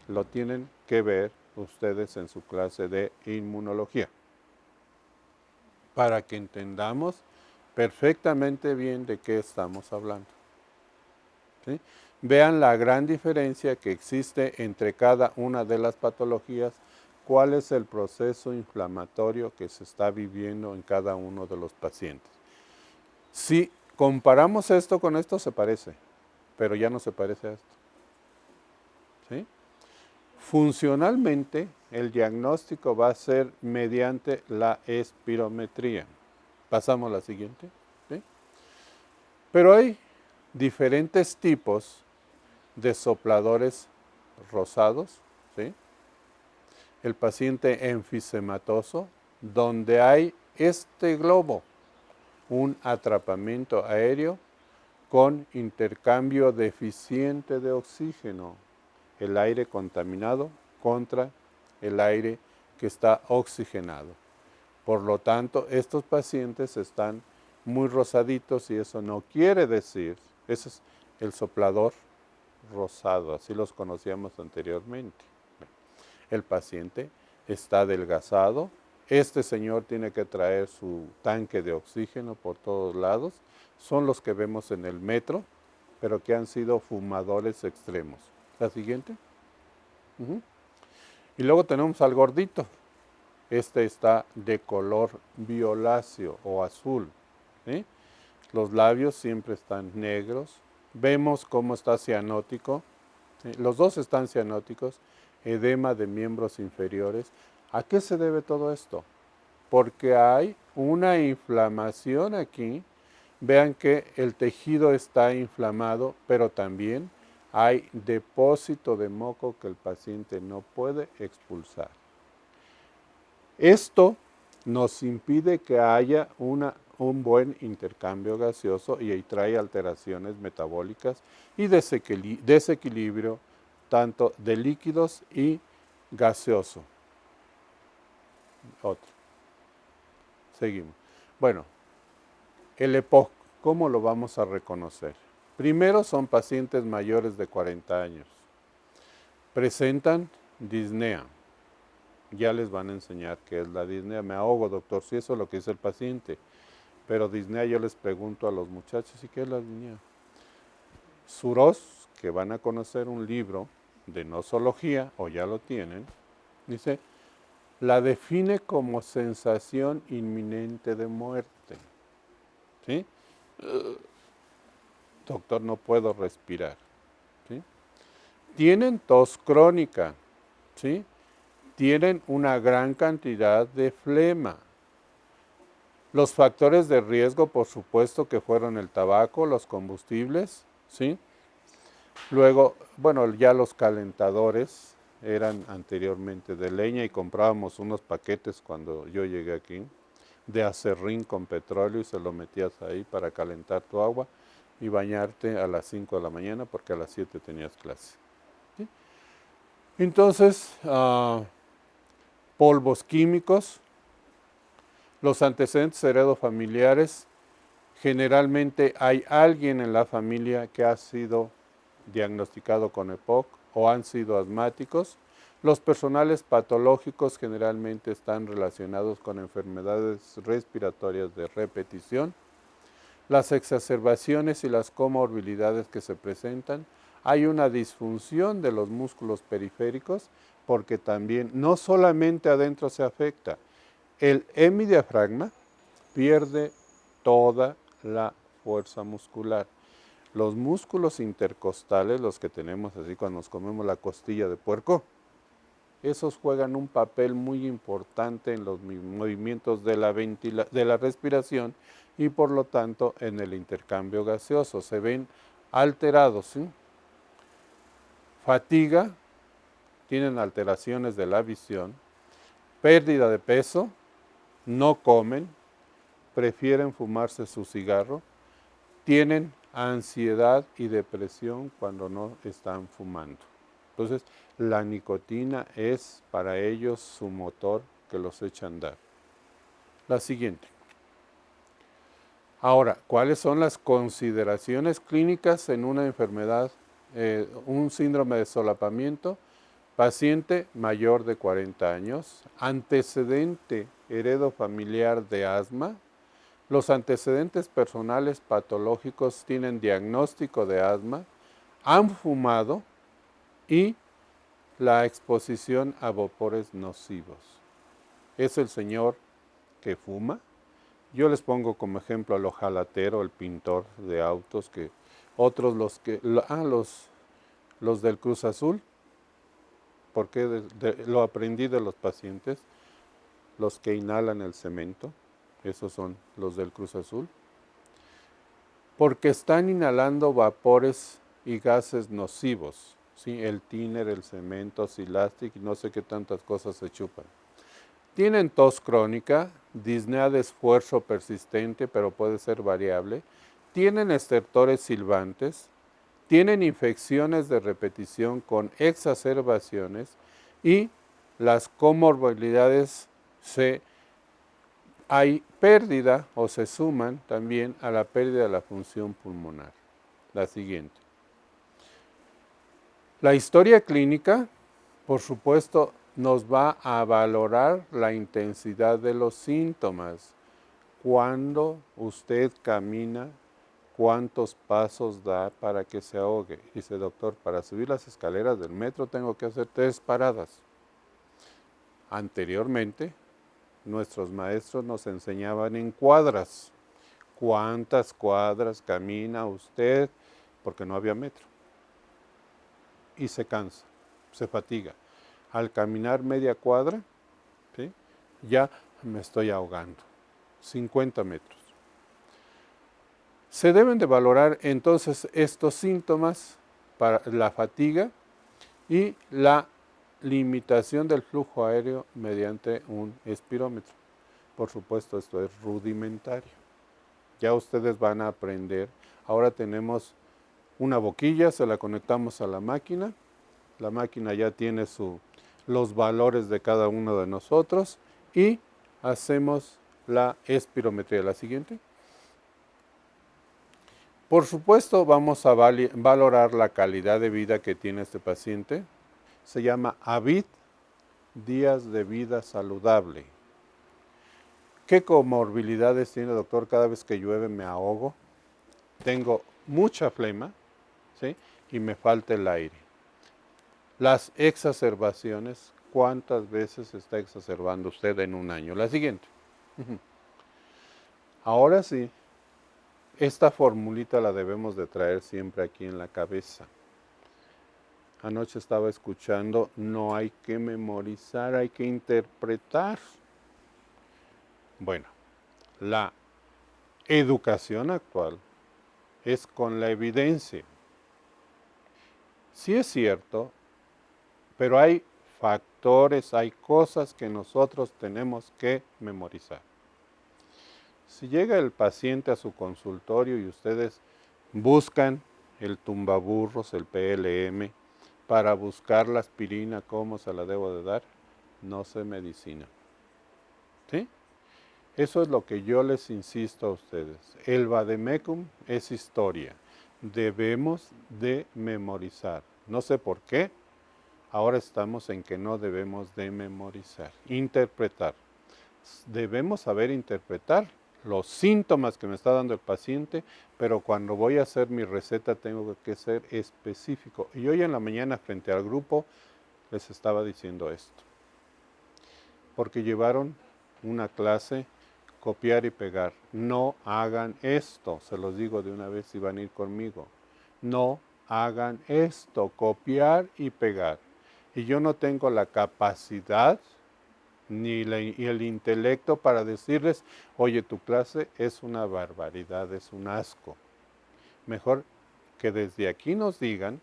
lo tienen que ver ustedes en su clase de inmunología, para que entendamos perfectamente bien de qué estamos hablando. ¿Sí? Vean la gran diferencia que existe entre cada una de las patologías, cuál es el proceso inflamatorio que se está viviendo en cada uno de los pacientes. Si comparamos esto con esto, se parece, pero ya no se parece a esto. ¿Sí? Funcionalmente, el diagnóstico va a ser mediante la espirometría. Pasamos a la siguiente. ¿Sí? Pero hay diferentes tipos de sopladores rosados, ¿sí? El paciente enfisematoso, donde hay este globo, un atrapamiento aéreo con intercambio deficiente de oxígeno, el aire contaminado contra el aire que está oxigenado. Por lo tanto, estos pacientes están muy rosaditos y eso no quiere decir, ese es el soplador rosado, así los conocíamos anteriormente. El paciente está adelgazado, este señor tiene que traer su tanque de oxígeno por todos lados, son los que vemos en el metro, pero que han sido fumadores extremos. La siguiente. Y luego tenemos al gordito. Este está de color violáceo o azul. ¿Sí? Los labios siempre están negros. Vemos cómo está cianótico. ¿Sí? Los dos están cianóticos. Edema de miembros inferiores. ¿A qué se debe todo esto? Porque hay una inflamación aquí. Vean que el tejido está inflamado, pero también hay depósito de moco que el paciente no puede expulsar. Esto nos impide que haya un buen intercambio gaseoso y ahí trae alteraciones metabólicas y desequilibrio tanto de líquidos y gaseoso. Otro. Seguimos. Bueno, el EPOC, ¿cómo lo vamos a reconocer? Primero son pacientes mayores de 40 años. Presentan disnea. Ya les van a enseñar qué es la disnea. Me ahogo, doctor, si eso es lo que dice el paciente. Pero disnea yo les pregunto a los muchachos, ¿y qué es la disnea? Suros, que van a conocer un libro de nosología, o ya lo tienen, dice, la define como sensación inminente de muerte. ¿Sí? Doctor, no puedo respirar. ¿Sí? Tienen tos crónica. ¿Sí? Tienen una gran cantidad de flema. Los factores de riesgo, por supuesto, que fueron el tabaco, los combustibles, ¿sí? Luego, bueno, ya los calentadores eran anteriormente de leña y comprábamos unos paquetes cuando yo llegué aquí, de acerrín con petróleo y se lo metías ahí para calentar tu agua y bañarte a las 5 de la mañana porque a las 7 tenías clase. ¿Sí? Entonces, polvos químicos, los antecedentes heredofamiliares, generalmente hay alguien en la familia que ha sido diagnosticado con EPOC o han sido asmáticos. Los personales patológicos generalmente están relacionados con enfermedades respiratorias de repetición. Las exacerbaciones y las comorbilidades que se presentan, hay una disfunción de los músculos periféricos porque también no solamente adentro se afecta, el hemidiafragma pierde toda la fuerza muscular. Los músculos intercostales, los que tenemos así cuando nos comemos la costilla de puerco, esos juegan un papel muy importante en los movimientos de la respiración y por lo tanto en el intercambio gaseoso. Se ven alterados, ¿sí? Fatiga, tienen alteraciones de la visión, pérdida de peso, no comen, prefieren fumarse su cigarro, tienen ansiedad y depresión cuando no están fumando. Entonces, la nicotina es para ellos su motor que los echa a andar. La siguiente. Ahora, ¿cuáles son las consideraciones clínicas en una enfermedad, un síndrome de solapamiento? Paciente mayor de 40 años, antecedente heredofamiliar de asma. Los antecedentes personales patológicos tienen diagnóstico de asma, han fumado y la exposición a vapores nocivos. Es el señor que fuma. Yo les pongo como ejemplo al ojalatero, el pintor de autos, que otros los del Cruz Azul, porque lo aprendí de los pacientes, los que inhalan el cemento, esos son los del Cruz Azul, porque están inhalando vapores y gases nocivos, ¿sí? El tiner, el cemento, silastic, no sé qué tantas cosas se chupan. Tienen tos crónica, disnea de esfuerzo persistente, pero puede ser variable. Tienen estertores silbantes, tienen infecciones de repetición con exacerbaciones y las comorbilidades hay pérdida o se suman también a la pérdida de la función pulmonar. La siguiente. La historia clínica, por supuesto, nos va a valorar la intensidad de los síntomas. Cuando usted camina, ¿cuántos pasos da para que se ahogue? Dice, doctor, para subir las escaleras del metro tengo que hacer 3 paradas. Anteriormente, nuestros maestros nos enseñaban en cuadras. ¿Cuántas cuadras camina usted? Porque no había metro. Y se cansa, se fatiga. Al caminar media cuadra, ¿sí? Ya me estoy ahogando. 50 metros. Se deben de valorar entonces estos síntomas para la fatiga y la limitación del flujo aéreo mediante un espirómetro. Por supuesto, esto es rudimentario. Ya ustedes van a aprender. Ahora tenemos una boquilla, se la conectamos a la máquina ya tiene los valores de cada uno de nosotros y hacemos la espirometría. La siguiente. Por supuesto, vamos a valorar la calidad de vida que tiene este paciente. Se llama AVID, días de vida saludable. ¿Qué comorbilidades tiene, doctor? Cada vez que llueve me ahogo, tengo mucha flema, ¿sí? Y me falta el aire. Las exacerbaciones, ¿cuántas veces está exacerbando usted en un año? La siguiente. Ahora sí, esta formulita la debemos de traer siempre aquí en la cabeza. Anoche estaba escuchando, no hay que memorizar, hay que interpretar. Bueno, la educación actual es con la evidencia. Sí es cierto, pero hay factores, hay cosas que nosotros tenemos que memorizar. Si llega el paciente a su consultorio y ustedes buscan el tumbaburros, el PLM, para buscar la aspirina, ¿cómo se la debo de dar? No se medicina. ¿Sí? Eso es lo que yo les insisto a ustedes. El vademecum es historia. Debemos de memorizar. No sé por qué. Ahora estamos en que no debemos de memorizar. Interpretar. Debemos saber interpretar los síntomas que me está dando el paciente, pero cuando voy a hacer mi receta tengo que ser específico. Y hoy en la mañana frente al grupo les estaba diciendo esto. Porque llevaron una clase copiar y pegar. No hagan esto, se los digo de una vez si van a ir conmigo. No hagan esto, copiar y pegar. Y yo no tengo la capacidad ni el intelecto para decirles, oye, tu clase es una barbaridad, es un asco. Mejor que desde aquí nos digan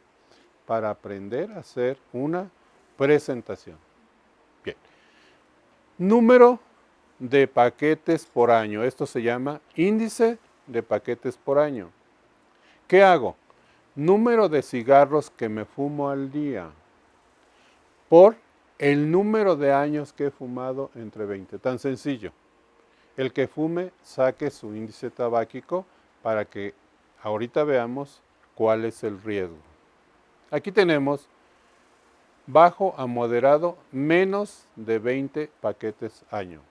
para aprender a hacer una presentación. Bien. Número de paquetes por año. Esto se llama índice de paquetes por año. ¿Qué hago? Número de cigarros que me fumo al día por el número de años que he fumado entre 20. Tan sencillo. El que fume saque su índice tabáquico para que ahorita veamos cuál es el riesgo. Aquí tenemos bajo a moderado menos de 20 paquetes año.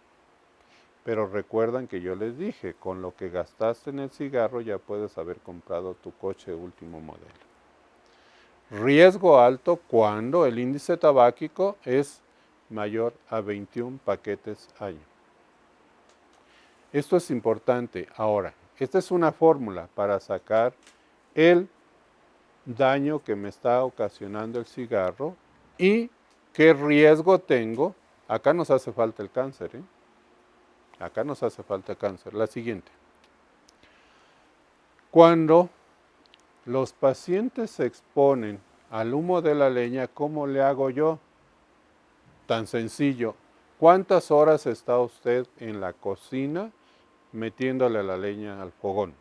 Pero recuerdan que yo les dije, con lo que gastaste en el cigarro ya puedes haber comprado tu coche último modelo. Riesgo alto cuando el índice tabáquico es mayor a 21 paquetes año. Esto es importante. Ahora, esta es una fórmula para sacar el daño que me está ocasionando el cigarro y ¿Qué riesgo tengo? Acá nos hace falta el cáncer, ¿eh? Acá nos hace falta cáncer. La siguiente. Cuando los pacientes se exponen al humo de la leña, ¿cómo le hago yo? Tan sencillo. ¿Cuántas horas está usted en la cocina metiéndole la leña al fogón?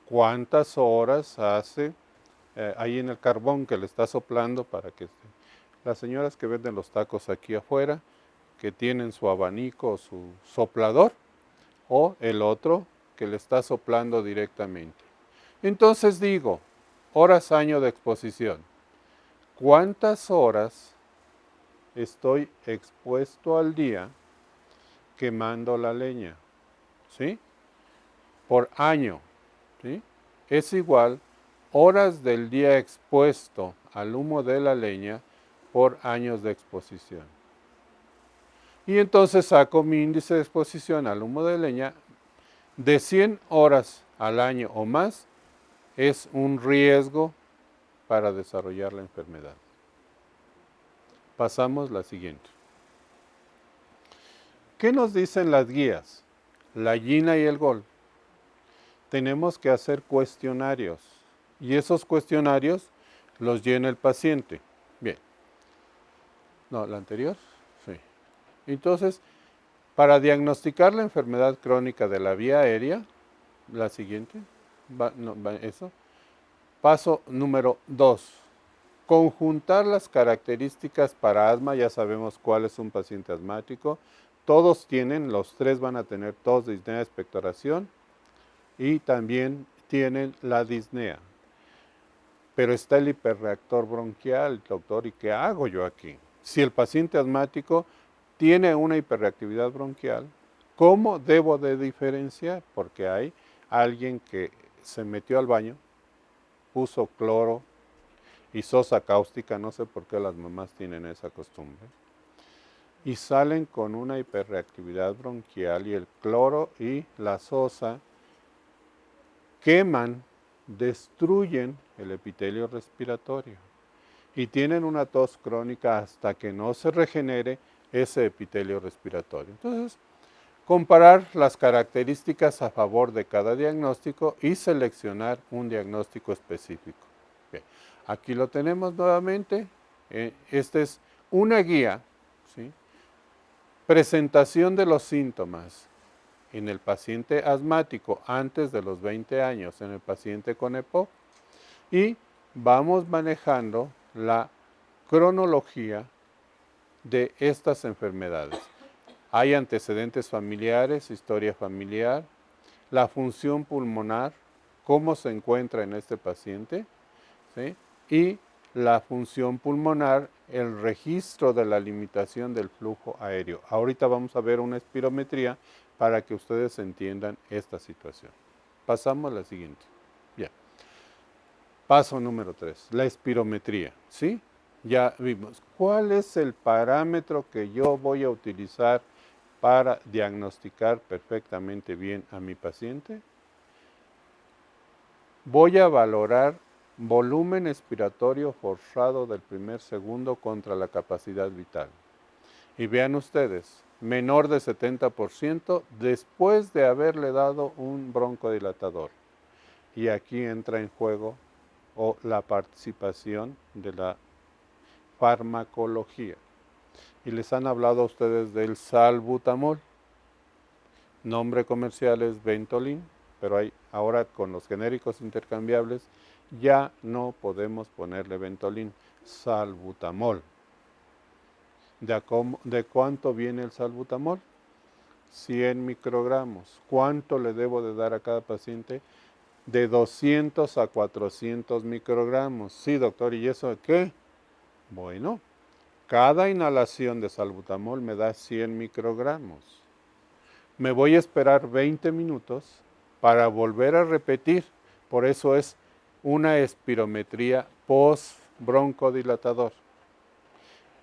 ¿Cuántas horas hace ahí en el carbón que le está soplando para que esté? Las señoras que venden los tacos aquí afuera, que tienen su abanico o su soplador, o el otro que le está soplando directamente. Entonces digo, horas año de exposición. ¿Cuántas horas estoy expuesto al día quemando la leña? ¿Sí? Por año. ¿Sí? Es igual horas del día expuesto al humo de la leña por años de exposición. Y entonces saco mi índice de exposición al humo de leña de 100 horas al año o más, es un riesgo para desarrollar la enfermedad. Pasamos a la siguiente. ¿Qué nos dicen las guías? La GINA y el GOL. Tenemos que hacer cuestionarios y esos cuestionarios los llena el paciente. Bien. No, la anterior. Sí. Entonces, para diagnosticar la enfermedad crónica de la vía aérea, la siguiente, eso. Paso número 2. Conjuntar las características para asma, ya sabemos cuál es un paciente asmático. Todos tienen, los tres van a tener tos, disnea, expectoración y también tienen la disnea. Pero está el hiperreactor bronquial, doctor, ¿y qué hago yo aquí? Si el paciente asmático tiene una hiperreactividad bronquial, ¿cómo debo de diferenciar? Porque hay alguien que se metió al baño, puso cloro y sosa cáustica, no sé por qué las mamás tienen esa costumbre, y salen con una hiperreactividad bronquial y el cloro y la sosa queman, destruyen el epitelio respiratorio y tienen una tos crónica hasta que no se regenere ese epitelio respiratorio. Entonces, comparar las características a favor de cada diagnóstico y seleccionar un diagnóstico específico. Bien, aquí lo tenemos nuevamente. Esta es una guía, ¿sí? Presentación de los síntomas en el paciente asmático antes de los 20 años, en el paciente con EPOC, y vamos manejando la cronología de estas enfermedades. Hay antecedentes familiares, historia familiar, la función pulmonar, cómo se encuentra en este paciente, ¿sí? Y la función pulmonar, el registro de la limitación del flujo aéreo. Ahorita vamos a ver una espirometría para que ustedes entiendan esta situación. Pasamos a la siguiente. Bien. Paso número 3, la espirometría, ¿sí? Ya vimos. ¿Cuál es el parámetro que yo voy a utilizar para diagnosticar perfectamente bien a mi paciente? Voy a valorar volumen expiratorio forzado del primer segundo contra la capacidad vital. Y vean ustedes, menor de 70% después de haberle dado un broncodilatador. Y aquí entra en juego la participación de la farmacología. Y les han hablado a ustedes del salbutamol. Nombre comercial es Ventolin, pero ahora con los genéricos intercambiables ya no podemos ponerle Ventolin, salbutamol. ¿De cuánto viene el salbutamol? 100 microgramos. ¿Cuánto le debo de dar a cada paciente? De 200 a 400 microgramos. Sí, doctor, ¿y eso de qué? Bueno, cada inhalación de salbutamol me da 100 microgramos. Me voy a esperar 20 minutos para volver a repetir. Por eso es una espirometría post-broncodilatador.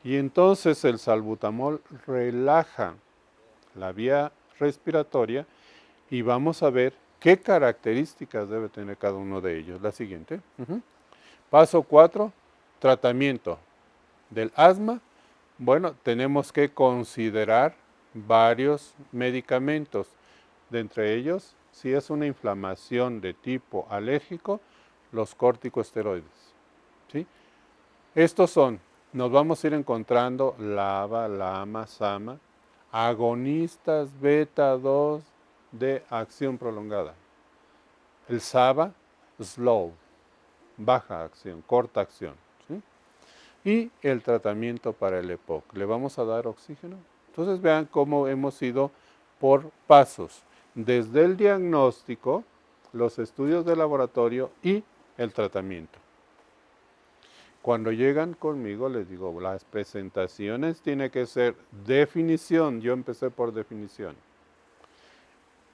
Y entonces el salbutamol relaja la vía respiratoria y vamos a ver qué características debe tener cada uno de ellos. La siguiente. Paso 4, tratamiento. del asma, bueno, tenemos que considerar varios medicamentos. De entre ellos, si es una inflamación de tipo alérgico, los corticosteroides. ¿Sí? Estos son, nos vamos a ir encontrando LABA, LAMA, SAMA, agonistas beta 2 de acción prolongada. El SABA, slow, baja acción, corta acción. ¿Sí? Y el tratamiento para el EPOC. ¿Le vamos a dar oxígeno? Entonces vean cómo hemos ido por pasos. Desde el diagnóstico, los estudios de laboratorio y el tratamiento. Cuando llegan conmigo, les digo, las presentaciones tienen que ser definición. Yo empecé por definición.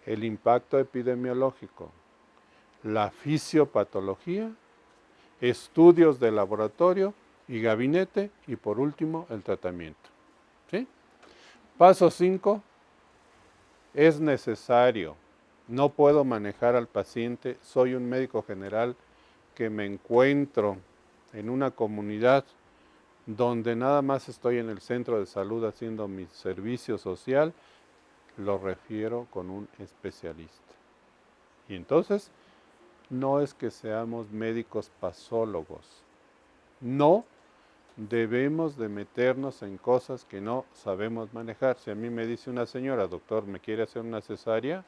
El impacto epidemiológico, la fisiopatología, estudios de laboratorio y gabinete y por último el tratamiento. ¿Sí? Paso 5, es necesario. No puedo manejar al paciente, soy un médico general que me encuentro en una comunidad donde nada más estoy en el centro de salud haciendo mi servicio social, lo refiero con un especialista. Y entonces, no es que seamos médicos pasólogos, no debemos de meternos en cosas que no sabemos manejar. Si a mí me dice una señora, doctor, ¿me quiere hacer una cesárea?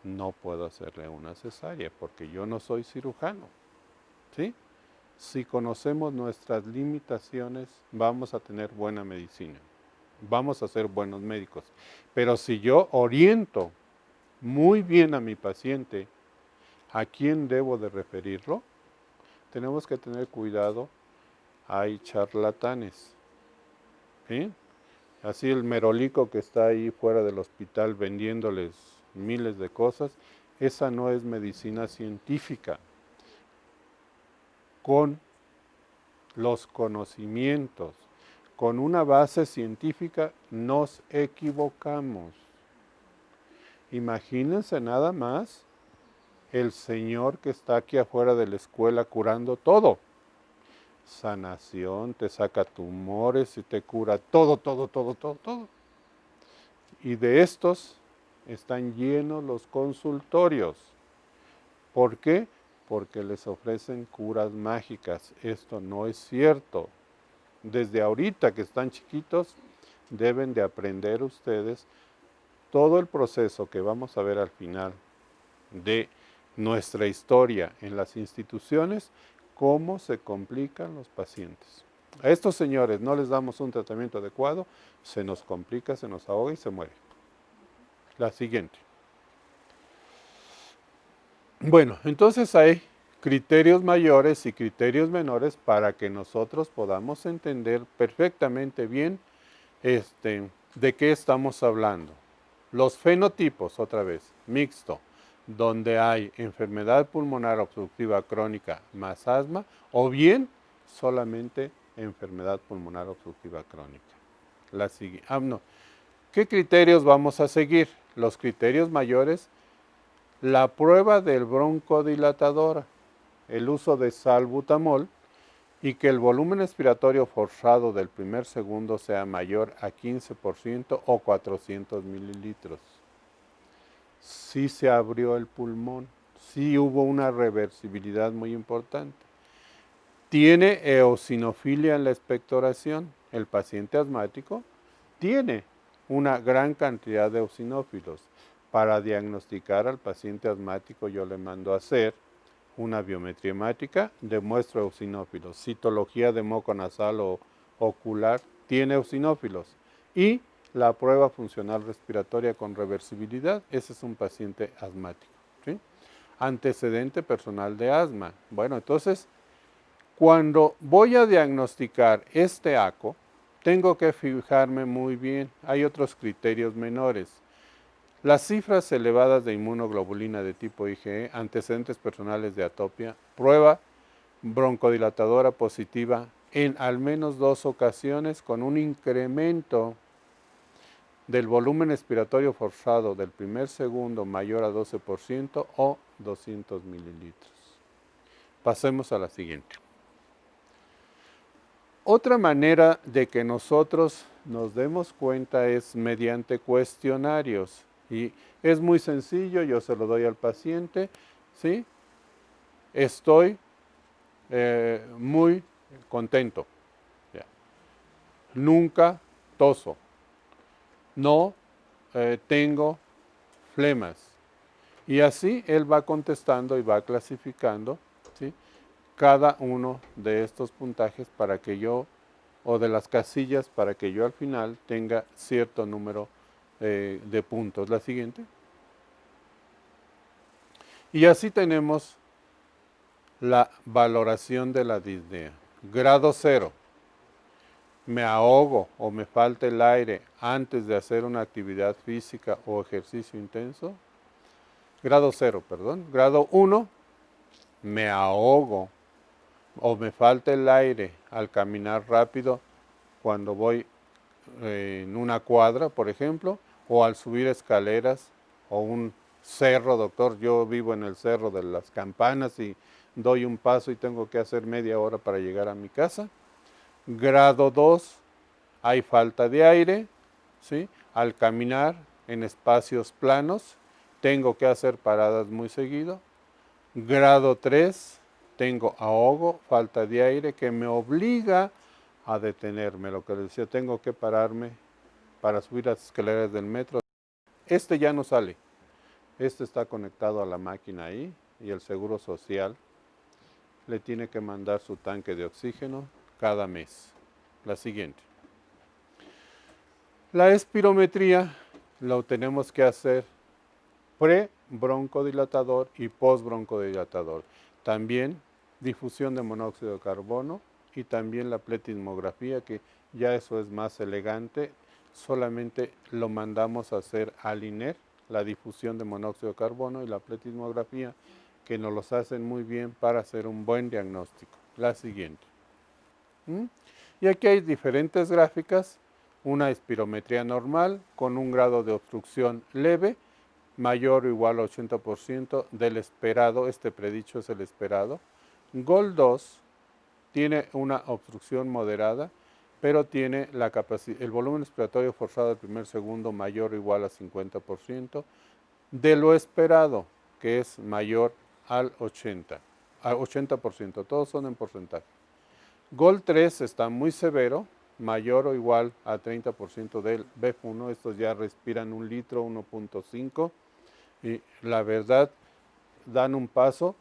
No puedo hacerle una cesárea porque yo no soy cirujano. ¿Sí? Si conocemos nuestras limitaciones, vamos a tener buena medicina. Vamos a ser buenos médicos. Pero si yo oriento muy bien a mi paciente a quién debo de referirlo, tenemos que tener cuidado. Hay charlatanes. ¿Sí? Así el merolico que está ahí fuera del hospital vendiéndoles miles de cosas, esa no es medicina científica. Con los conocimientos, con una base científica, nos equivocamos. Imagínense nada más el señor que está aquí afuera de la escuela curando todo. Sanación, te saca tumores y te cura todo. Y de estos están llenos los consultorios. ¿Por qué? Porque les ofrecen curas mágicas. Esto no es cierto. Desde ahorita que están chiquitos, deben de aprender ustedes todo el proceso que vamos a ver al final de nuestra historia en las instituciones, cómo se complican los pacientes. A estos señores no les damos un tratamiento adecuado, se nos complica, se nos ahoga y se muere. La siguiente. Bueno, entonces hay criterios mayores y criterios menores para que nosotros podamos entender perfectamente bien de qué estamos hablando. Los fenotipos, otra vez, mixto, donde hay enfermedad pulmonar obstructiva crónica más asma, o bien solamente enfermedad pulmonar obstructiva crónica. No. ¿Qué criterios vamos a seguir? Los criterios mayores, la prueba del broncodilatador, el uso de salbutamol, y que el volumen expiratorio forzado del primer segundo sea mayor a 15% o 400 mililitros. Sí se abrió el pulmón, sí hubo una reversibilidad muy importante. Tiene eosinofilia en la expectoración. El paciente asmático tiene una gran cantidad de eosinófilos. Para diagnosticar al paciente asmático yo le mando a hacer una biometría hemática, demuestro eosinófilos. Citología de moco nasal o ocular tiene eosinófilos. Y la prueba funcional respiratoria con reversibilidad, ese es un paciente asmático. ¿Sí? Antecedente personal de asma. Bueno, entonces, cuando voy a diagnosticar este ACO, tengo que fijarme muy bien. Hay otros criterios menores. Las cifras elevadas de inmunoglobulina de tipo IgE, antecedentes personales de atopia, prueba broncodilatadora positiva en al menos 2 ocasiones con un incremento del volumen expiratorio forzado del primer segundo mayor a 12% o 200 mililitros. Pasemos a la siguiente. Otra manera de que nosotros nos demos cuenta es mediante cuestionarios. Y es muy sencillo, yo se lo doy al paciente, ¿sí? Estoy muy contento. Ya. Nunca toso. No tengo flemas. Y así él va contestando y va clasificando, ¿sí?, cada uno de estos puntajes para que yo, o de las casillas, para que yo al final tenga cierto número de puntos. La siguiente. Y así tenemos la valoración de la disnea. Grado 0. Me ahogo o me falta el aire antes de hacer una actividad física o ejercicio intenso. Grado 0, perdón. Grado 1. Me ahogo o me falta el aire al caminar rápido cuando voy en una cuadra, por ejemplo, o al subir escaleras o un cerro, doctor. Yo vivo en el Cerro de las Campanas y doy un paso y tengo que hacer media hora para llegar a mi casa. Grado 2, hay falta de aire, ¿sí? Al caminar en espacios planos, tengo que hacer paradas muy seguido. Grado 3, tengo ahogo, falta de aire que me obliga a detenerme. Lo que les decía, tengo que pararme para subir las escaleras del metro. Este ya no sale. Este está conectado a la máquina ahí y el Seguro Social le tiene que mandar su tanque de oxígeno cada mes. La siguiente. La espirometría lo tenemos que hacer pre-broncodilatador y post-broncodilatador. También difusión de monóxido de carbono y también la pletismografía, que ya eso es más elegante. Solamente lo mandamos a hacer al INER, la difusión de monóxido de carbono y la pletismografía, que nos los hacen muy bien para hacer un buen diagnóstico. La siguiente. Y aquí hay diferentes gráficas. Una espirometría normal con un grado de obstrucción leve, mayor o igual a 80% del esperado. Este predicho es el esperado. GOL 2 tiene una obstrucción moderada, pero tiene la capacidad, el volumen expiratorio forzado del primer segundo mayor o igual a 50% de lo esperado, que es mayor al 80%. Todos son en porcentaje. GOL 3 está muy severo, mayor o igual a 30% del BEF1. Estos ya respiran 1 litro, 1.5. Y la verdad, dan un paso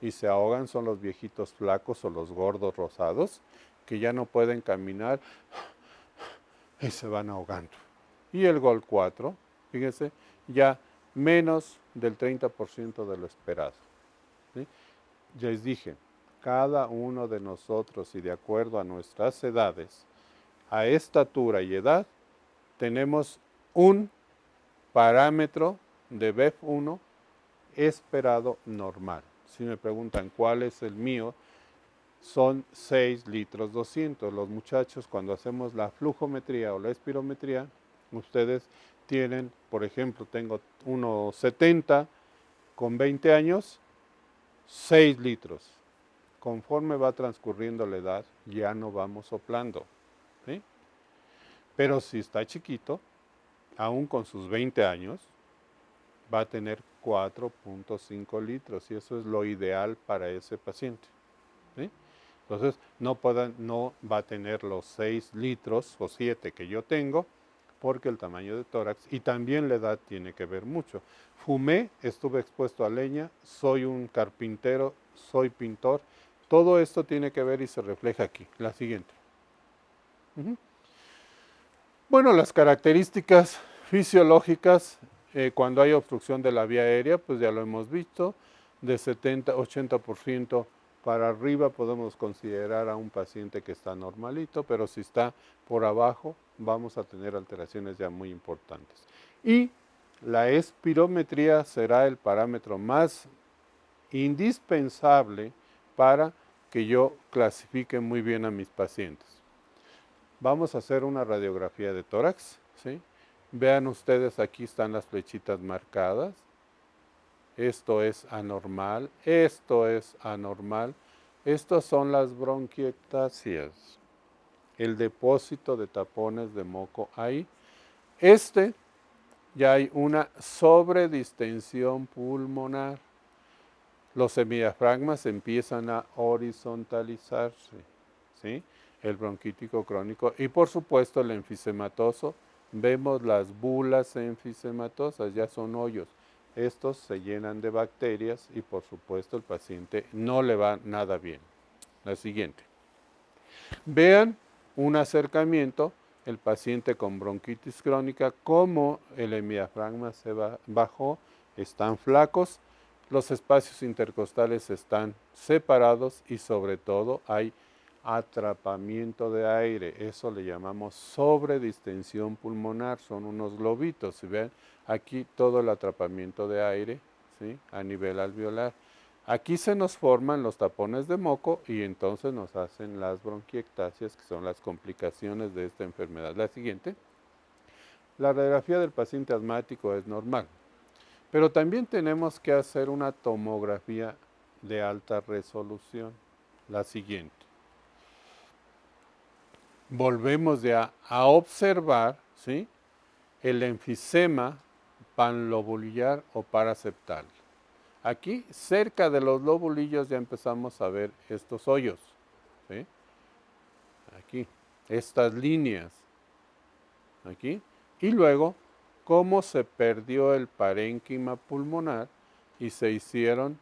y se ahogan. Son los viejitos flacos o los gordos rosados que ya no pueden caminar y se van ahogando. Y el GOL 4, fíjense, ya menos del 30% de lo esperado. ¿Sí? Ya les dije, cada uno de nosotros, y de acuerdo a nuestras edades, a estatura y edad, tenemos un parámetro de BEF1 esperado normal. Si me preguntan cuál es el mío, son 6 litros 200. Los muchachos, cuando hacemos la flujometría o la espirometría, ustedes tienen, por ejemplo, tengo 1,70 con 20 años, 6 litros. Conforme va transcurriendo la edad, ya no vamos soplando, ¿sí? Pero si está chiquito, aún con sus 20 años, va a tener 4.5 litros y eso es lo ideal para ese paciente, ¿sí? Entonces, no va a tener los 6 litros o 7 que yo tengo, porque el tamaño de tórax y también la edad tiene que ver mucho. Fumé, estuve expuesto a leña, soy un carpintero, soy pintor. Todo esto tiene que ver y se refleja aquí. La siguiente. Bueno, las características fisiológicas cuando hay obstrucción de la vía aérea, pues ya lo hemos visto, de 70-80% para arriba podemos considerar a un paciente que está normalito, pero si está por abajo vamos a tener alteraciones ya muy importantes. Y la espirometría será el parámetro más indispensable para que yo clasifique muy bien a mis pacientes. Vamos a hacer una radiografía de tórax, ¿sí? Vean ustedes, aquí están las flechitas marcadas. Esto es anormal, esto es anormal. Estas son las bronquiectasias. el depósito de tapones de moco ahí. Ya hay una sobredistensión pulmonar. Los semidiafragmas empiezan a horizontalizarse, ¿sí? El bronquítico crónico y por supuesto el enfisematoso. Vemos las bulas enfisematosas, ya son hoyos. Estos se llenan de bacterias y por supuesto el paciente no le va nada bien. La siguiente. Vean un acercamiento, el paciente con bronquitis crónica, como el hemidiafragma se bajó, están flacos, los espacios intercostales están separados y sobre todo hay atrapamiento de aire, eso le llamamos sobredistensión pulmonar, son unos globitos, si ven aquí todo el atrapamiento de aire, ¿sí? A nivel alveolar. Aquí se nos forman los tapones de moco y entonces nos hacen las bronquiectasias, que son las complicaciones de esta enfermedad. La siguiente, la radiografía del paciente asmático es normal, pero también tenemos que hacer una tomografía de alta resolución. La siguiente. Volvemos ya a observar, ¿sí?, el enfisema panlobulillar o paraseptal. Aquí, cerca de los lobulillos, ya empezamos a ver estos hoyos, ¿sí? Aquí, estas líneas, aquí. Y luego, cómo se perdió el parénquima pulmonar y se hicieron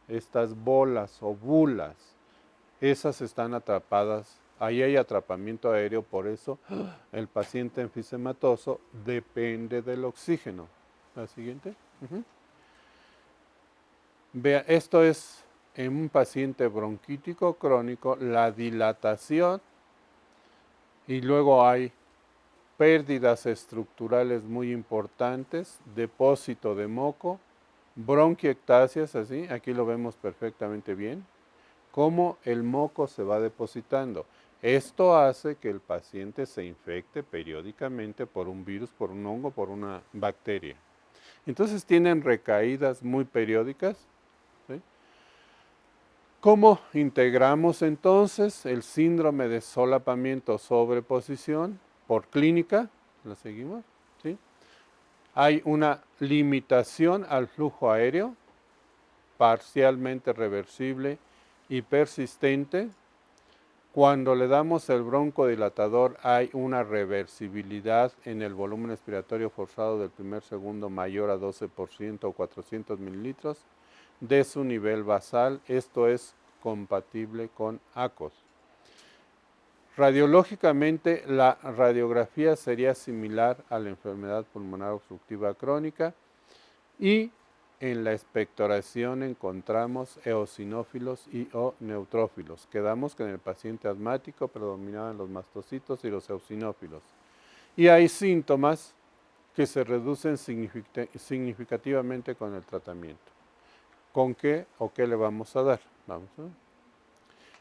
estas bolas o bulas. Esas están atrapadas, ahí hay atrapamiento aéreo, por eso el paciente enfisematoso depende del oxígeno. La siguiente. Vea, esto es en un paciente bronquítico crónico, la dilatación y luego hay pérdidas estructurales muy importantes, depósito de moco, bronquiectasias, así, aquí lo vemos perfectamente bien, cómo el moco se va depositando. Esto hace que el paciente se infecte periódicamente por un virus, por un hongo, por una bacteria. Entonces tienen recaídas muy periódicas. ¿Sí? ¿Cómo integramos entonces el síndrome de solapamiento sobreposición por clínica? ¿La seguimos? ¿Sí? Hay una limitación al flujo aéreo, parcialmente reversible y persistente. Cuando le damos el broncodilatador hay una reversibilidad en el volumen expiratorio forzado del primer segundo mayor a 12% o 400 mililitros de su nivel basal. Esto es compatible con ACOS. Radiológicamente, la radiografía sería similar a la enfermedad pulmonar obstructiva crónica y en la expectoración encontramos eosinófilos y o neutrófilos. Quedamos que en el paciente asmático predominaban los mastocitos y los eosinófilos. Y hay síntomas que se reducen significativamente con el tratamiento. ¿Con qué o qué le vamos a dar? Vamos a ver.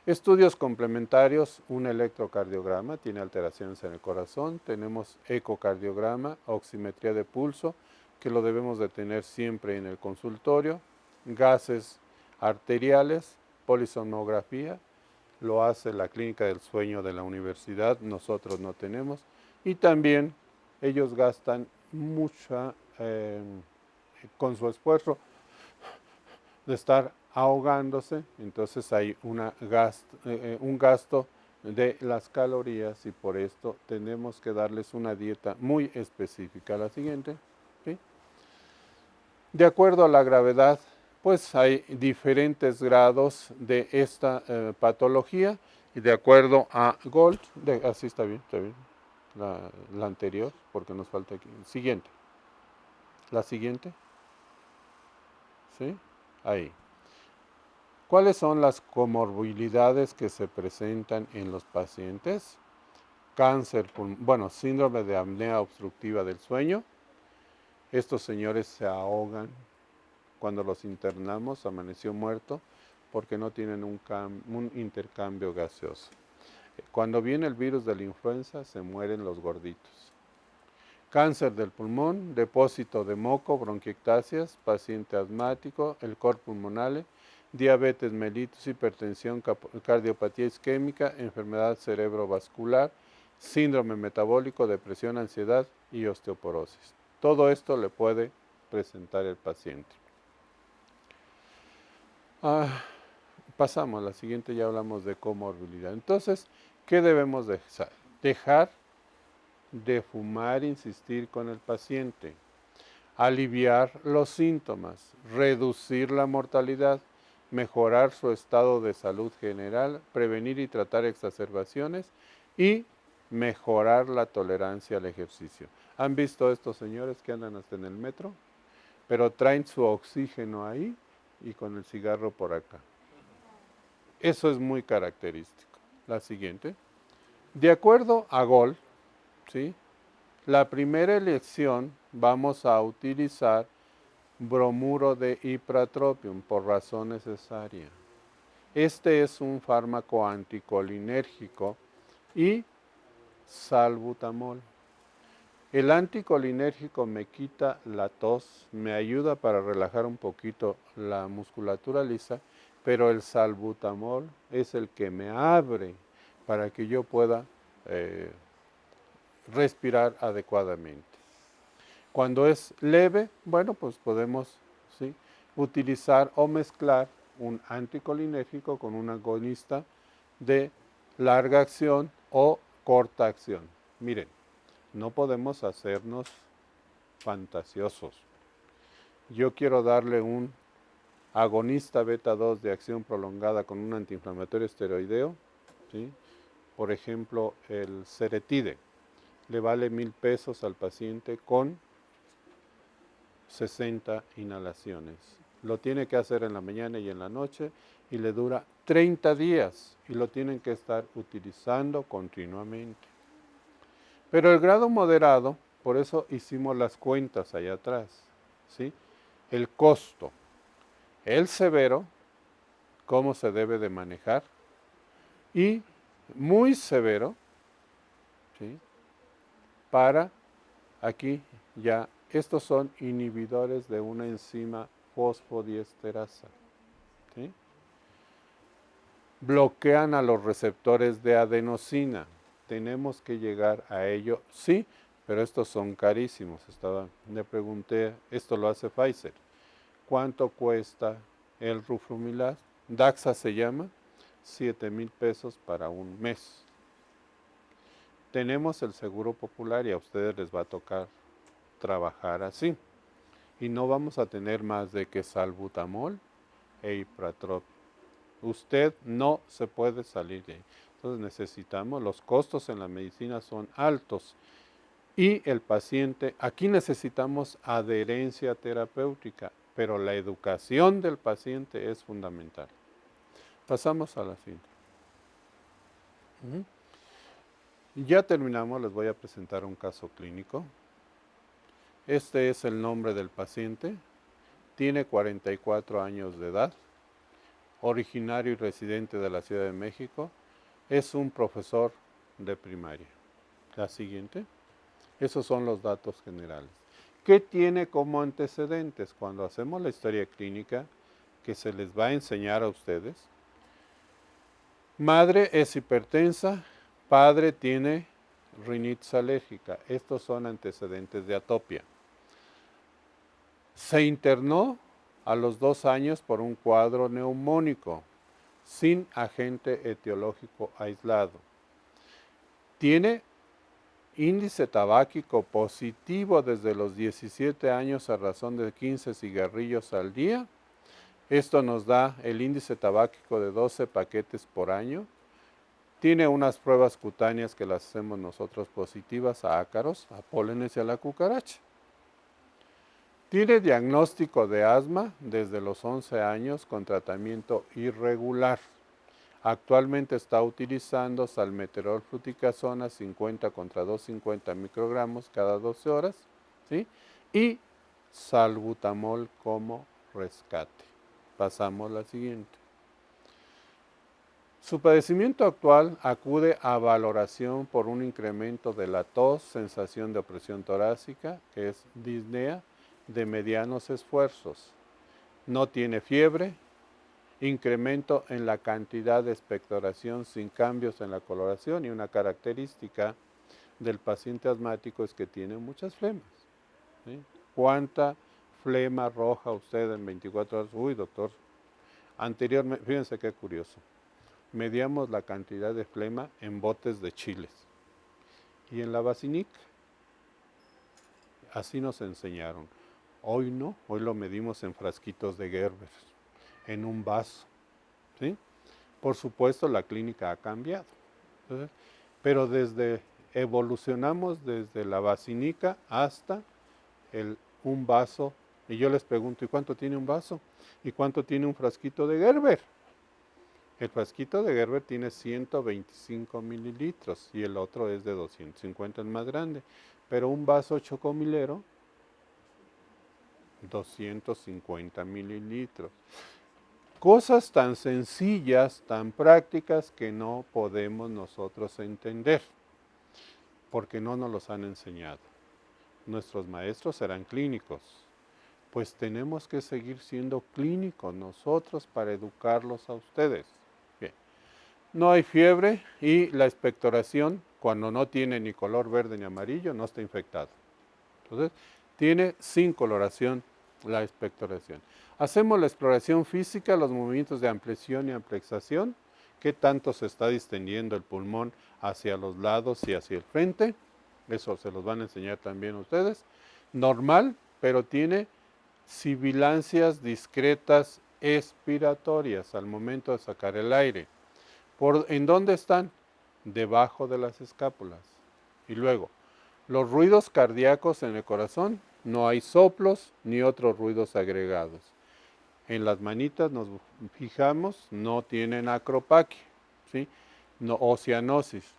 Estudios complementarios, un electrocardiograma, tiene alteraciones en el corazón, tenemos ecocardiograma, oximetría de pulso, que lo debemos de tener siempre en el consultorio, gases arteriales, polisonografía, lo hace la clínica del sueño de la universidad, nosotros no tenemos, y también ellos gastan mucha, con su esfuerzo de estar ahogándose, entonces hay un gasto de las calorías y por esto tenemos que darles una dieta muy específica. La siguiente, ¿sí? De acuerdo a la gravedad, pues hay diferentes grados de esta patología y de acuerdo a Gold, así está bien, la anterior, porque nos falta aquí. Siguiente, la siguiente, ¿sí? Ahí. ¿Cuáles son las comorbilidades que se presentan en los pacientes? Cáncer, síndrome de apnea obstructiva del sueño. Estos señores se ahogan cuando los internamos, amaneció muerto, porque no tienen un intercambio gaseoso. Cuando viene el virus de la influenza, se mueren los gorditos. Cáncer del pulmón, depósito de moco, bronquiectasias, paciente asmático, el cor pulmonale, diabetes mellitus, hipertensión, cardiopatía isquémica, enfermedad cerebrovascular, síndrome metabólico, depresión, ansiedad y osteoporosis. Todo esto le puede presentar el paciente. Pasamos a la siguiente, ya hablamos de comorbilidad. Entonces, ¿qué debemos dejar? Dejar de fumar, insistir con el paciente, aliviar los síntomas, reducir la mortalidad, mejorar su estado de salud general, prevenir y tratar exacerbaciones y mejorar la tolerancia al ejercicio. ¿Han visto estos señores que andan hasta en el metro? Pero traen su oxígeno ahí y con el cigarro por acá. Eso es muy característico. La siguiente. De acuerdo a Gold, ¿sí? La primera elección vamos a utilizar bromuro de ipratropium por razón necesaria. Este es un fármaco anticolinérgico y salbutamol. El anticolinérgico me quita la tos, me ayuda para relajar un poquito la musculatura lisa, pero el salbutamol es el que me abre para que yo pueda respirar adecuadamente. Cuando es leve, bueno, pues podemos, ¿sí?, utilizar o mezclar un anticolinérgico con un agonista de larga acción o corta acción. Miren, no podemos hacernos fantasiosos. Yo quiero darle un agonista beta 2 de acción prolongada con un antiinflamatorio esteroideo, ¿sí? Por ejemplo, el Ceretide. Le vale 1,000 pesos al paciente con 60 inhalaciones. Lo tiene que hacer en la mañana y en la noche y le dura 30 días y lo tienen que estar utilizando continuamente. Pero el grado moderado, por eso hicimos las cuentas allá atrás, ¿sí? El costo. El severo, cómo se debe de manejar. Y muy severo, ¿sí?, para aquí ya, estos son inhibidores de una enzima fosfodiesterasa, ¿sí? Bloquean a los receptores de adenosina. Tenemos que llegar a ello, sí, pero estos son carísimos. Le pregunté, esto lo hace Pfizer. ¿Cuánto cuesta el Ruflumilar? Daxa se llama, 7,000 pesos para un mes. Tenemos el Seguro Popular y a ustedes les va a tocar trabajar así. Y no vamos a tener más de que salbutamol e ipratropium. Usted no se puede salir de ahí. Entonces necesitamos, los costos en la medicina son altos. Y el paciente, aquí necesitamos adherencia terapéutica, pero la educación del paciente es fundamental. Pasamos a la siguiente. Ya terminamos, les voy a presentar un caso clínico. Este es el nombre del paciente. Tiene 44 años de edad, originario y residente de la Ciudad de México. Es un profesor de primaria. La siguiente. Esos son los datos generales. ¿Qué tiene como antecedentes? Cuando hacemos la historia clínica, que se les va a enseñar a ustedes. Madre es hipertensa, padre tiene rinitis alérgica. Estos son antecedentes de atopia. Se internó a los 2 años por un cuadro neumónico, sin agente etiológico aislado. Tiene índice tabáquico positivo desde los 17 años a razón de 15 cigarrillos al día. Esto nos da el índice tabáquico de 12 paquetes por año. Tiene unas pruebas cutáneas que las hacemos nosotros positivas a ácaros, a pólenes y a la cucaracha. Tiene diagnóstico de asma desde los 11 años con tratamiento irregular. Actualmente está utilizando salmeterol fluticasona 50 contra 250 microgramos cada 12 horas, ¿sí?, y salbutamol como rescate. Pasamos a la siguiente. Su padecimiento actual acude a valoración por un incremento de la tos, sensación de opresión torácica, que es disnea, de medianos esfuerzos. No tiene fiebre, incremento en la cantidad de expectoración sin cambios en la coloración, y una característica del paciente asmático es que tiene muchas flemas. ¿Sí? ¿Cuánta flema arroja usted en 24 horas? Uy, doctor, anteriormente, fíjense qué curioso, medíamos la cantidad de flema en botes de chiles. Y en la Basinic, así nos enseñaron. Hoy no, hoy lo medimos en frasquitos de Gerber, en un vaso. ¿Sí? Por supuesto, la clínica ha cambiado. ¿Sí? Pero evolucionamos desde la basinica hasta un vaso. Y yo les pregunto, ¿y cuánto tiene un vaso? ¿Y cuánto tiene un frasquito de Gerber? El frasquito de Gerber tiene 125 mililitros y el otro es de 250, el más grande. Pero un vaso chocomilero, 250 mililitros. Cosas tan sencillas, tan prácticas que no podemos nosotros entender, porque no nos los han enseñado. Nuestros maestros eran clínicos, pues tenemos que seguir siendo clínicos nosotros para educarlos a ustedes. Bien. No hay fiebre y la expectoración, cuando no tiene ni color verde ni amarillo, no está infectado. Entonces, tiene sin coloración la expectoración. Hacemos la exploración física, los movimientos de ampliación y amplexación, qué tanto se está distendiendo el pulmón hacia los lados y hacia el frente. Eso se los van a enseñar también a ustedes. Normal, pero tiene sibilancias discretas expiratorias al momento de sacar el aire. ¿En dónde están? Debajo de las escápulas. Y luego, los ruidos cardíacos en el corazón, no hay soplos ni otros ruidos agregados. En las manitas nos fijamos, no tienen acropaquia, ¿sí? No, o cianosis.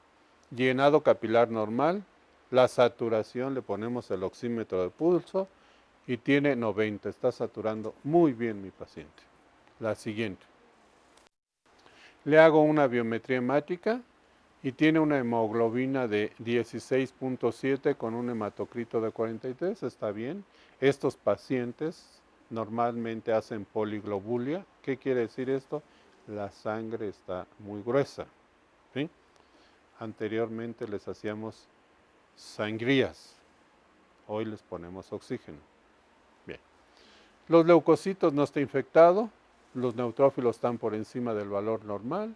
Llenado capilar normal, la saturación, le ponemos el oxímetro de pulso y tiene 90, está saturando muy bien mi paciente. La siguiente. Le hago una biometría hemática y tiene una hemoglobina de 16.7 con un hematocrito de 43, está bien. Estos pacientes normalmente hacen poliglobulia. ¿Qué quiere decir esto? La sangre está muy gruesa. ¿Sí? Anteriormente les hacíamos sangrías, hoy les ponemos oxígeno. Bien. Los leucocitos no está infectado, los neutrófilos están por encima del valor normal,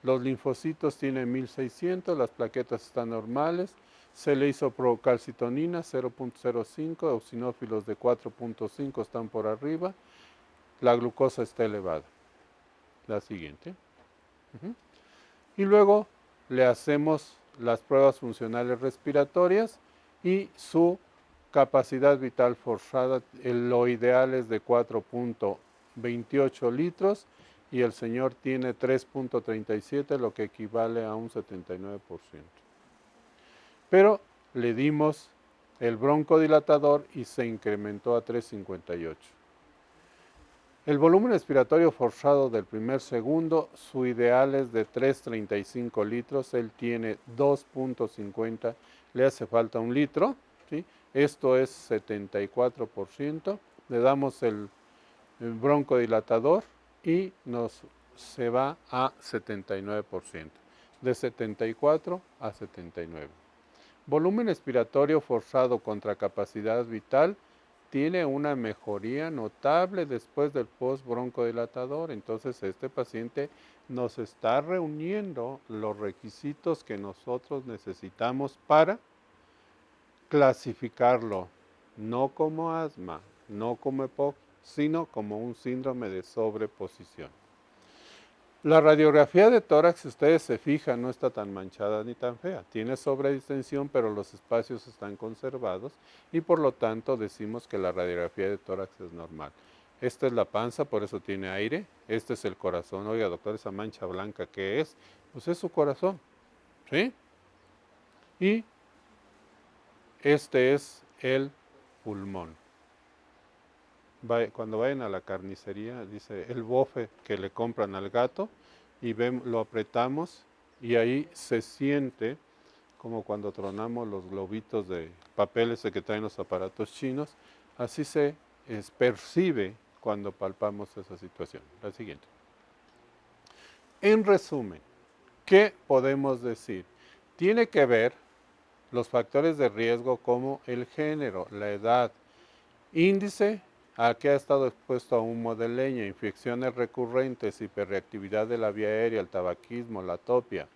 los linfocitos tienen 1600, las plaquetas están normales, se le hizo procalcitonina 0.05, eosinófilos de 4.5 están por arriba, la glucosa está elevada. La siguiente. Y luego le hacemos las pruebas funcionales respiratorias y su capacidad vital forzada, lo ideal es de 4.28 litros y el señor tiene 3.37, lo que equivale a un 79%. Pero le dimos el broncodilatador y se incrementó a 3.58. El volumen respiratorio forzado del primer segundo, su ideal es de 3.35 litros, él tiene 2.50, le hace falta un litro, ¿sí? Esto es 74%, le damos el broncodilatador y se va a 79%, de 74 a 79. Volumen respiratorio forzado contra capacidad vital, tiene una mejoría notable después del post-broncodilatador. Entonces, este paciente nos está reuniendo los requisitos que nosotros necesitamos para clasificarlo, no como asma, no como EPOC, sino como un síndrome de sobreposición. La radiografía de tórax, si ustedes se fijan, no está tan manchada ni tan fea. Tiene sobredistensión, pero los espacios están conservados y por lo tanto decimos que la radiografía de tórax es normal. Esta es la panza, por eso tiene aire. Este es el corazón. Oiga, doctor, esa mancha blanca, ¿qué es? Pues es su corazón, ¿sí? Y este es el pulmón. Cuando vayan a la carnicería, dice el bofe que le compran al gato y lo apretamos y ahí se siente como cuando tronamos los globitos de papel ese que traen los aparatos chinos, así se percibe cuando palpamos esa situación. La siguiente. En resumen, ¿qué podemos decir? Tiene que ver los factores de riesgo como el género, la edad, índice a que ha estado expuesto a humo de leña, infecciones recurrentes, hiperreactividad de la vía aérea, el tabaquismo, la atopia,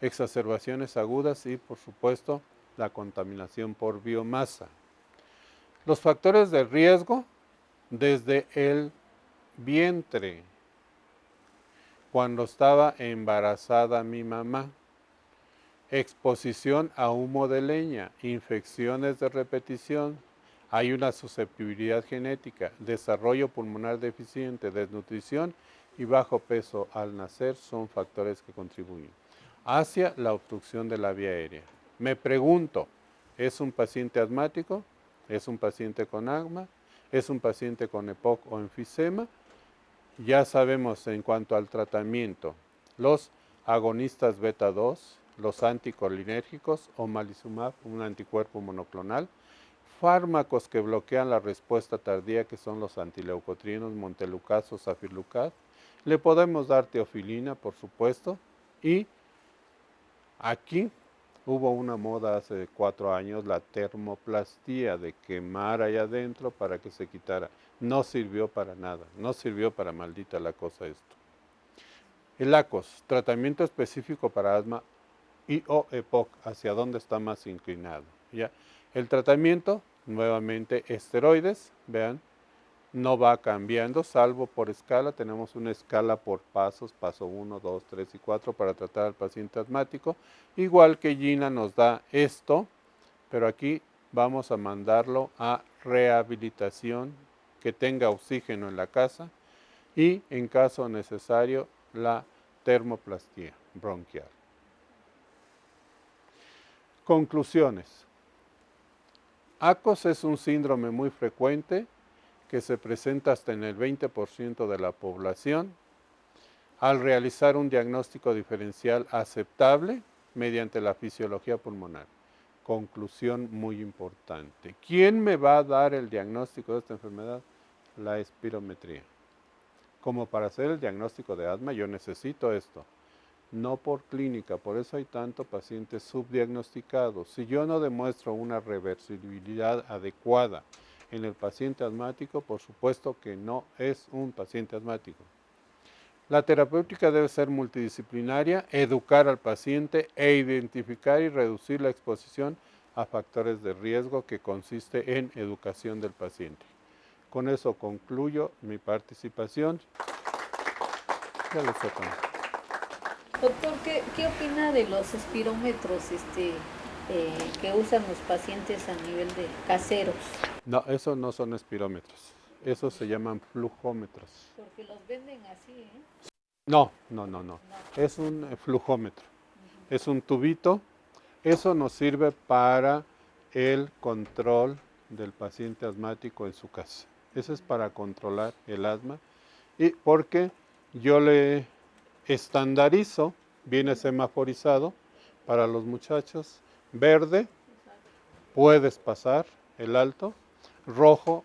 exacerbaciones agudas y, por supuesto, la contaminación por biomasa. Los factores de riesgo desde el vientre, cuando estaba embarazada mi mamá, exposición a humo de leña, infecciones de repetición, hay una susceptibilidad genética, desarrollo pulmonar deficiente, desnutrición y bajo peso al nacer son factores que contribuyen hacia la obstrucción de la vía aérea. Me pregunto, ¿es un paciente asmático? ¿Es un paciente con asma? ¿Es un paciente con EPOC o enfisema? Ya sabemos en cuanto al tratamiento, los agonistas beta 2, los anticolinérgicos, omalizumab, un anticuerpo monoclonal, fármacos que bloquean la respuesta tardía, que son los antileucotrienos, montelukast o safirlukast. Le podemos dar teofilina, por supuesto, y aquí hubo una moda hace 4 años, la termoplastía, de quemar allá adentro para que se quitara. No sirvió para nada, no sirvió para maldita la cosa esto. El ACOS, tratamiento específico para asma y o EPOC, hacia dónde está más inclinado. ¿Ya? El tratamiento, nuevamente esteroides, vean, no va cambiando, salvo por escala. Tenemos una escala por pasos, paso 1, 2, 3 y 4 para tratar al paciente asmático. Igual que Gina nos da esto, pero aquí vamos a mandarlo a rehabilitación, que tenga oxígeno en la casa y, en caso necesario, la termoplastía bronquial. Conclusiones. ACOS es un síndrome muy frecuente que se presenta hasta en el 20% de la población. Al realizar un diagnóstico diferencial aceptable mediante la fisiología pulmonar. Conclusión muy importante. ¿Quién me va a dar el diagnóstico de esta enfermedad? La espirometría. Como para hacer el diagnóstico de asma yo necesito esto. No por clínica, por eso hay tanto paciente subdiagnosticado. Si yo no demuestro una reversibilidad adecuada en el paciente asmático, por supuesto que no es un paciente asmático. La terapéutica debe ser multidisciplinaria, educar al paciente e identificar y reducir la exposición a factores de riesgo, que consiste en educación del paciente. Con eso concluyo mi participación. Ya lo sepan. Doctor, ¿qué opina de los espirómetros que usan los pacientes a nivel de caseros? No, esos no son espirómetros. Esos se llaman flujómetros. Porque los venden así, ¿eh? No. Es un flujómetro. Es un tubito. Eso nos sirve para el control del paciente asmático en su casa. Eso es para controlar el asma. Y porque yo le estandarizo, viene semaforizado para los muchachos, verde, puedes pasar el alto, rojo,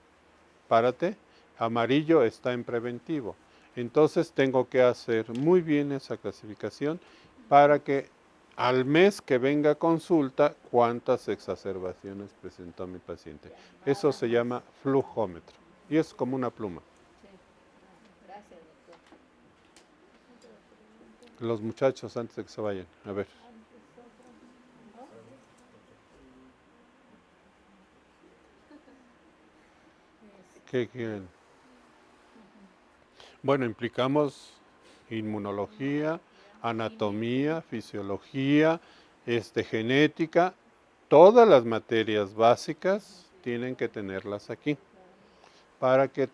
párate, amarillo está en preventivo. Entonces tengo que hacer muy bien esa clasificación para que al mes que venga a consulta, cuántas exacerbaciones presentó mi paciente. Eso se llama flujómetro y es como una pluma. Gracias, doctor. Los muchachos, antes de que se vayan, a ver. ¿Qué quieren? Bueno, implicamos inmunología, anatomía, fisiología, genética. Todas las materias básicas tienen que tenerlas aquí para que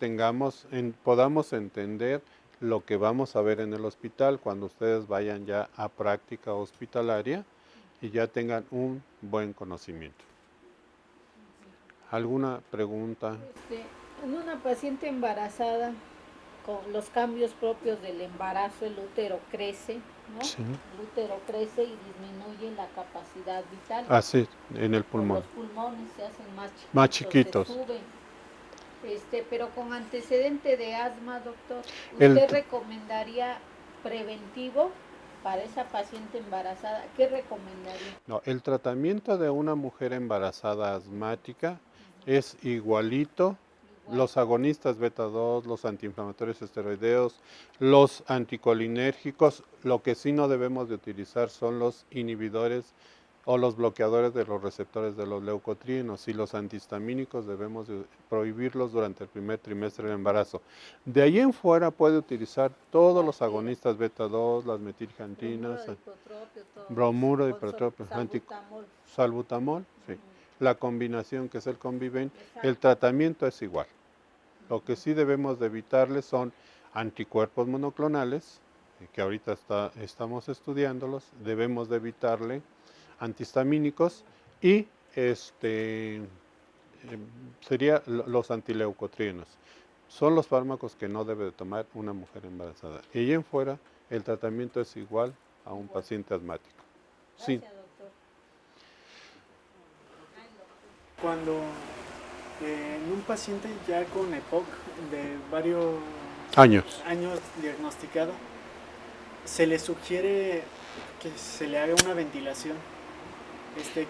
podamos entender lo que vamos a ver en el hospital cuando ustedes vayan ya a práctica hospitalaria y ya tengan un buen conocimiento. ¿Alguna pregunta? En una paciente embarazada, con los cambios propios del embarazo, el útero crece, ¿no? Sí. El útero crece y disminuye la capacidad vital. Así, en el pulmón. Los pulmones se hacen más chiquitos. se suben. Pero con antecedente de asma, doctor, ¿usted recomendaría preventivo para esa paciente embarazada, ¿qué recomendaría? No, el tratamiento de una mujer embarazada asmática es igualito. Igual. Los agonistas beta 2, los antiinflamatorios esteroideos, los anticolinérgicos, lo que sí no debemos de utilizar son los inhibidores o los bloqueadores de los receptores de los leucotrienos, y los antihistamínicos debemos de prohibirlos durante el primer trimestre del embarazo. De ahí en fuera puede utilizar todos los agonistas beta 2, las metilxantinas, bromuro, dipropio, salbutamol, sí. La combinación que es el Conviven, el tratamiento es igual. Lo que sí debemos de evitarles son anticuerpos monoclonales, que ahorita estamos estudiándolos, debemos de evitarle antihistamínicos y sería los antileucotrienos. Son los fármacos que no debe de tomar una mujer embarazada. Y ahí en fuera, el tratamiento es igual a un paciente asmático. Sí. Gracias, doctor. Cuando en un paciente ya con EPOC de varios Años. años diagnosticado, se le sugiere que se le haga una ventilación.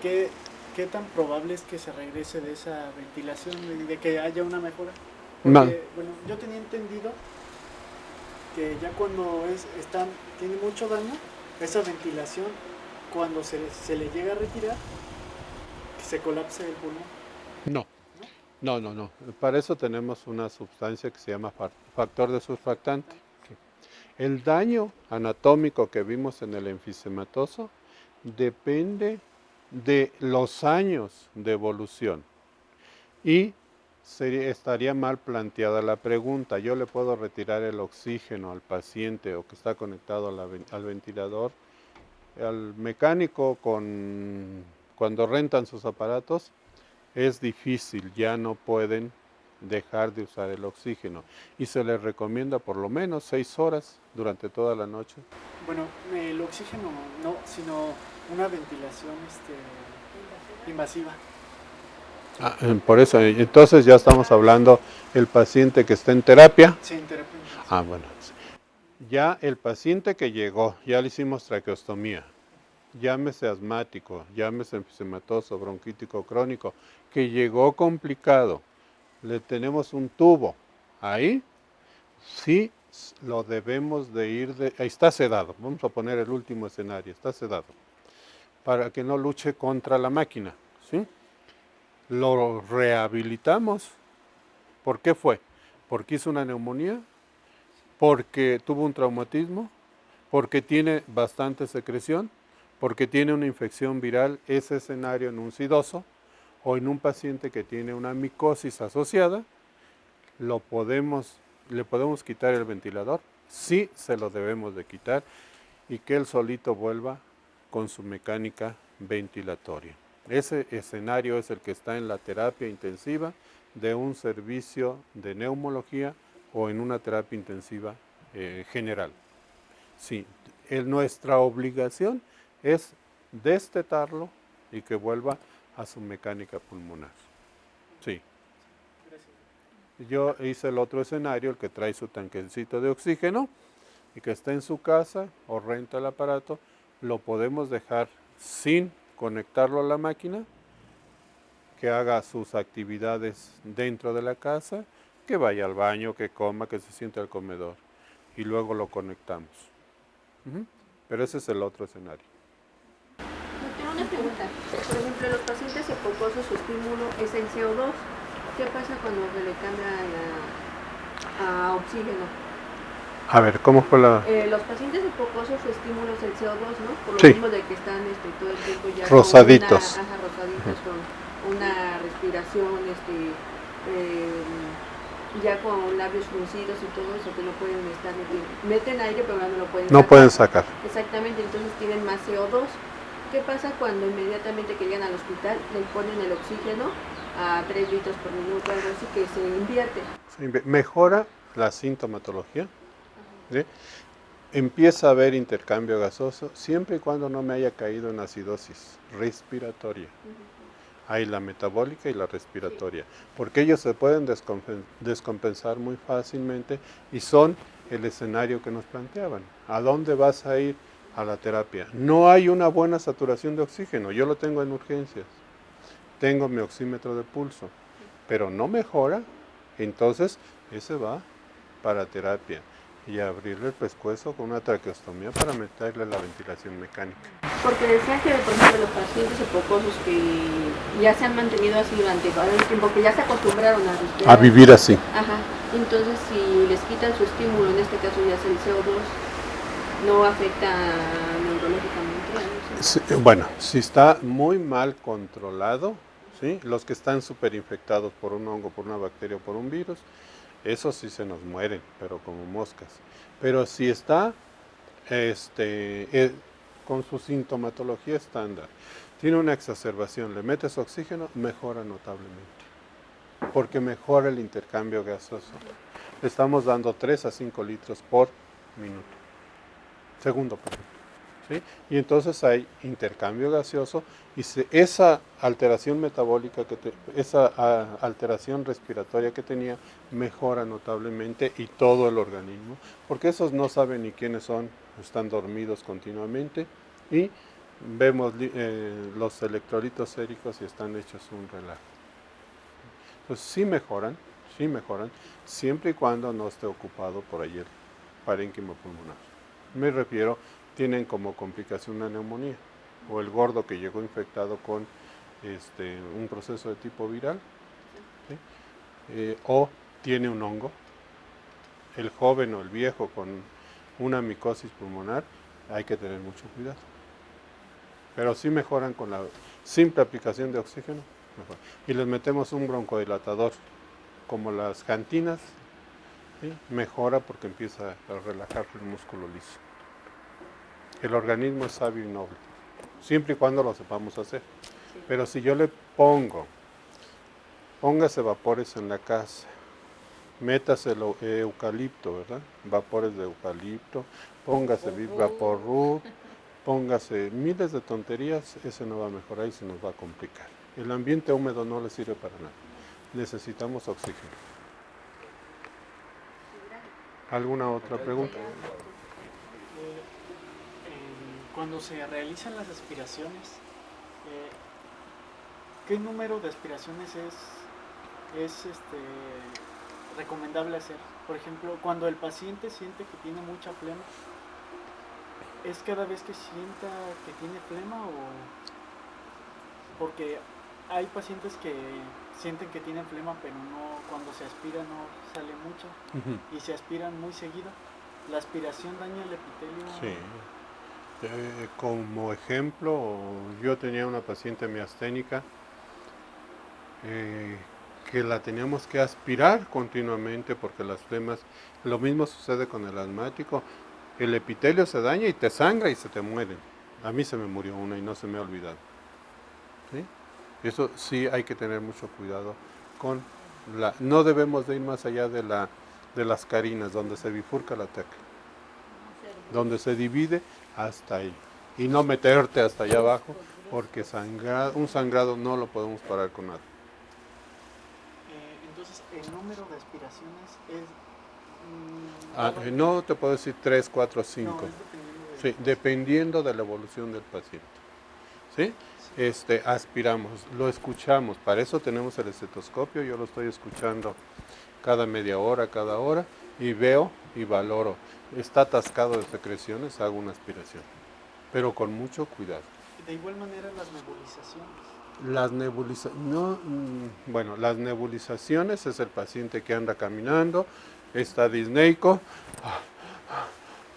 ¿Qué tan probable es que se regrese de esa ventilación y de que haya una mejora? Porque, bueno, yo tenía entendido que ya cuando tiene mucho daño, esa ventilación, cuando se le llega a retirar, que se colapse el pulmón. No. Para eso tenemos una sustancia que se llama factor de surfactante. El daño anatómico que vimos en el enfisematoso depende de los años de evolución. Y estaría mal planteada la pregunta. Yo le puedo retirar el oxígeno al paciente o que está conectado al ventilador, al mecánico cuando rentan sus aparatos. Es difícil, ya no pueden dejar de usar el oxígeno y se les recomienda por lo menos 6 horas durante toda la noche. Bueno, el oxígeno no, sino una ventilación invasiva. Por eso, entonces ya estamos hablando el paciente que está en terapia. Sí, en terapia intensiva. Bueno, ya el paciente que llegó, ya le hicimos traqueostomía, llámese asmático, llámese enfisematoso, bronquítico crónico, que llegó complicado, le tenemos un tubo, ahí sí lo debemos de ahí está sedado, vamos a poner el último escenario, está sedado, para que no luche contra la máquina, ¿sí? Lo rehabilitamos. ¿Por qué fue? Porque hizo una neumonía, porque tuvo un traumatismo, porque tiene bastante secreción, porque tiene una infección viral, ese escenario en un sidoso o en un paciente que tiene una micosis asociada, le podemos quitar el ventilador, sí se lo debemos de quitar y que él solito vuelva con su mecánica ventilatoria. Ese escenario es el que está en la terapia intensiva de un servicio de neumología o en una terapia intensiva general. Sí, nuestra obligación es destetarlo y que vuelva a su mecánica pulmonar. Sí. Yo hice el otro escenario, el que trae su tanquecito de oxígeno y que está en su casa o renta el aparato, lo podemos dejar sin conectarlo a la máquina, que haga sus actividades dentro de la casa, que vaya al baño, que coma, que se siente al comedor y luego lo conectamos. Pero ese es el otro escenario. Tengo una pregunta. Por ejemplo, los pacientes hipocosos, su estímulo es el CO2. ¿Qué pasa cuando se le cambia a oxígeno? A ver, ¿cómo fue la...? Los pacientes hipocosos, su estímulo es el CO2, ¿no? Por lo Sí. mismo de que están todo el tiempo ya Rosaditos. rosaditos, con una respiración, ya con labios fruncidos y todo eso, que no pueden estar meten aire, pero no lo pueden No sacar. pueden sacar. Exactamente, entonces tienen más CO2. ¿Qué pasa cuando inmediatamente que llegan al hospital le ponen el oxígeno a 3 litros por minuto, algo así, que se invierte? Mejora la sintomatología, ¿sí? Empieza a haber intercambio gasoso siempre y cuando no me haya caído en acidosis respiratoria. Hay la metabólica y la respiratoria, porque ellos se pueden descompensar muy fácilmente y son el escenario que nos planteaban. ¿A dónde vas a ir a la terapia? No hay una buena saturación de oxígeno. Yo lo tengo en urgencias. Tengo mi oxímetro de pulso, pero no mejora. Entonces, ese va para terapia y abrirle el pescuezo con una traqueostomía para meterle la ventilación mecánica. Porque decían que, por ejemplo, los pacientes hipocosos que ya se han mantenido así durante varios tiempo, que ya se acostumbraron a respirar. A vivir así. Ajá. Entonces, si les quitan su estímulo, en este caso ya es el CO2, no afecta neurológicamente. ¿No? Sí, bueno, si está muy mal controlado, ¿sí? Los que están súper infectados por un hongo, por una bacteria o por un virus, esos sí se nos mueren, pero como moscas. Pero si está con su sintomatología estándar, tiene una exacerbación, le metes oxígeno, mejora notablemente, porque mejora el intercambio gaseoso. Le estamos dando 3 a 5 litros por minuto, segundo por minuto. ¿Sí? Y entonces hay intercambio gaseoso y esa alteración metabólica, esa alteración respiratoria que tenía, mejora notablemente y todo el organismo, porque esos no saben ni quiénes son, están dormidos continuamente y vemos los electrolitos séricos y están hechos un relajo. Entonces sí mejoran, siempre y cuando no esté ocupado por ahí el parénquimo pulmonar. Me refiero, tienen como complicación una neumonía, o el gordo que llegó infectado con un proceso de tipo viral, ¿sí? O tiene un hongo, el joven o el viejo con una micosis pulmonar, hay que tener mucho cuidado. Pero sí mejoran con la simple aplicación de oxígeno, mejor. Y les metemos un broncodilatador, como las cantinas, ¿sí? Mejora porque empieza a relajar el músculo liso. El organismo es sabio y noble, siempre y cuando lo sepamos hacer. Sí. Pero si yo le póngase vapores en la casa, métase el eucalipto, ¿verdad? Vapores de eucalipto, póngase Vaporub, póngase miles de tonterías, ese no va a mejorar y se nos va a complicar. El ambiente húmedo no le sirve para nada. Necesitamos oxígeno. ¿Alguna otra pregunta? Cuando se realizan las aspiraciones, ¿qué número de aspiraciones es recomendable hacer? Por ejemplo, cuando el paciente siente que tiene mucha flema, ¿es cada vez que sienta que tiene flema o...? Porque hay pacientes que sienten que tienen flema, pero no, cuando se aspira no sale mucho, y se aspiran muy seguido. ¿La aspiración daña el epitelio? Sí. Como ejemplo, yo tenía una paciente miasténica que la teníamos que aspirar continuamente porque las flemas, lo mismo sucede con el asmático, el epitelio se daña y te sangra y se te mueren. A mí se me murió una y no se me ha olvidado. ¿Sí? Eso sí hay que tener mucho cuidado con no debemos de ir más allá de las carinas, donde se bifurca la tecla, donde se divide hasta ahí, y no meterte hasta allá abajo, porque un sangrado no lo podemos parar con nada. Entonces, ¿el número de aspiraciones es...? No te puedo decir 3, 4, 5. No, sí, dependiendo de la evolución del paciente. ¿Sí? Aspiramos, lo escuchamos, para eso tenemos el estetoscopio, yo lo estoy escuchando cada media hora, cada hora, y veo y valoro. Está atascado de secreciones, hago una aspiración, pero con mucho cuidado. De igual manera las nebulizaciones. Las nebulizaciones es el paciente que anda caminando, está disneico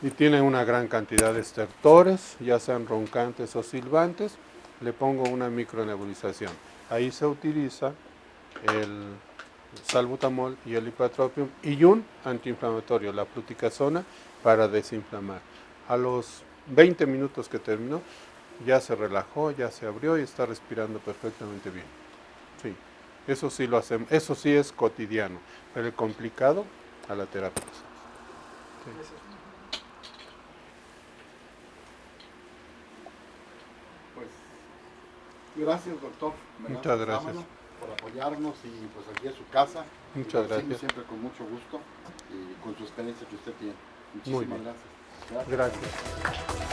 y tiene una gran cantidad de estertores, ya sean roncantes o silbantes. Le pongo una micronebulización. Ahí se utiliza el salbutamol y el ipratropium y un antiinflamatorio, la fluticasona, para desinflamar. A los 20 minutos que terminó, ya se relajó, ya se abrió y está respirando perfectamente bien. Sí, eso sí lo hacemos, eso sí es cotidiano, pero el complicado a la terapia. Sí. Gracias, doctor. Muchas gracias. por apoyarnos y pues aquí es su casa. Muchas Y gracias. siempre con mucho gusto y con su experiencia que usted tiene. Muy Muchísimas bien. gracias. Gracias.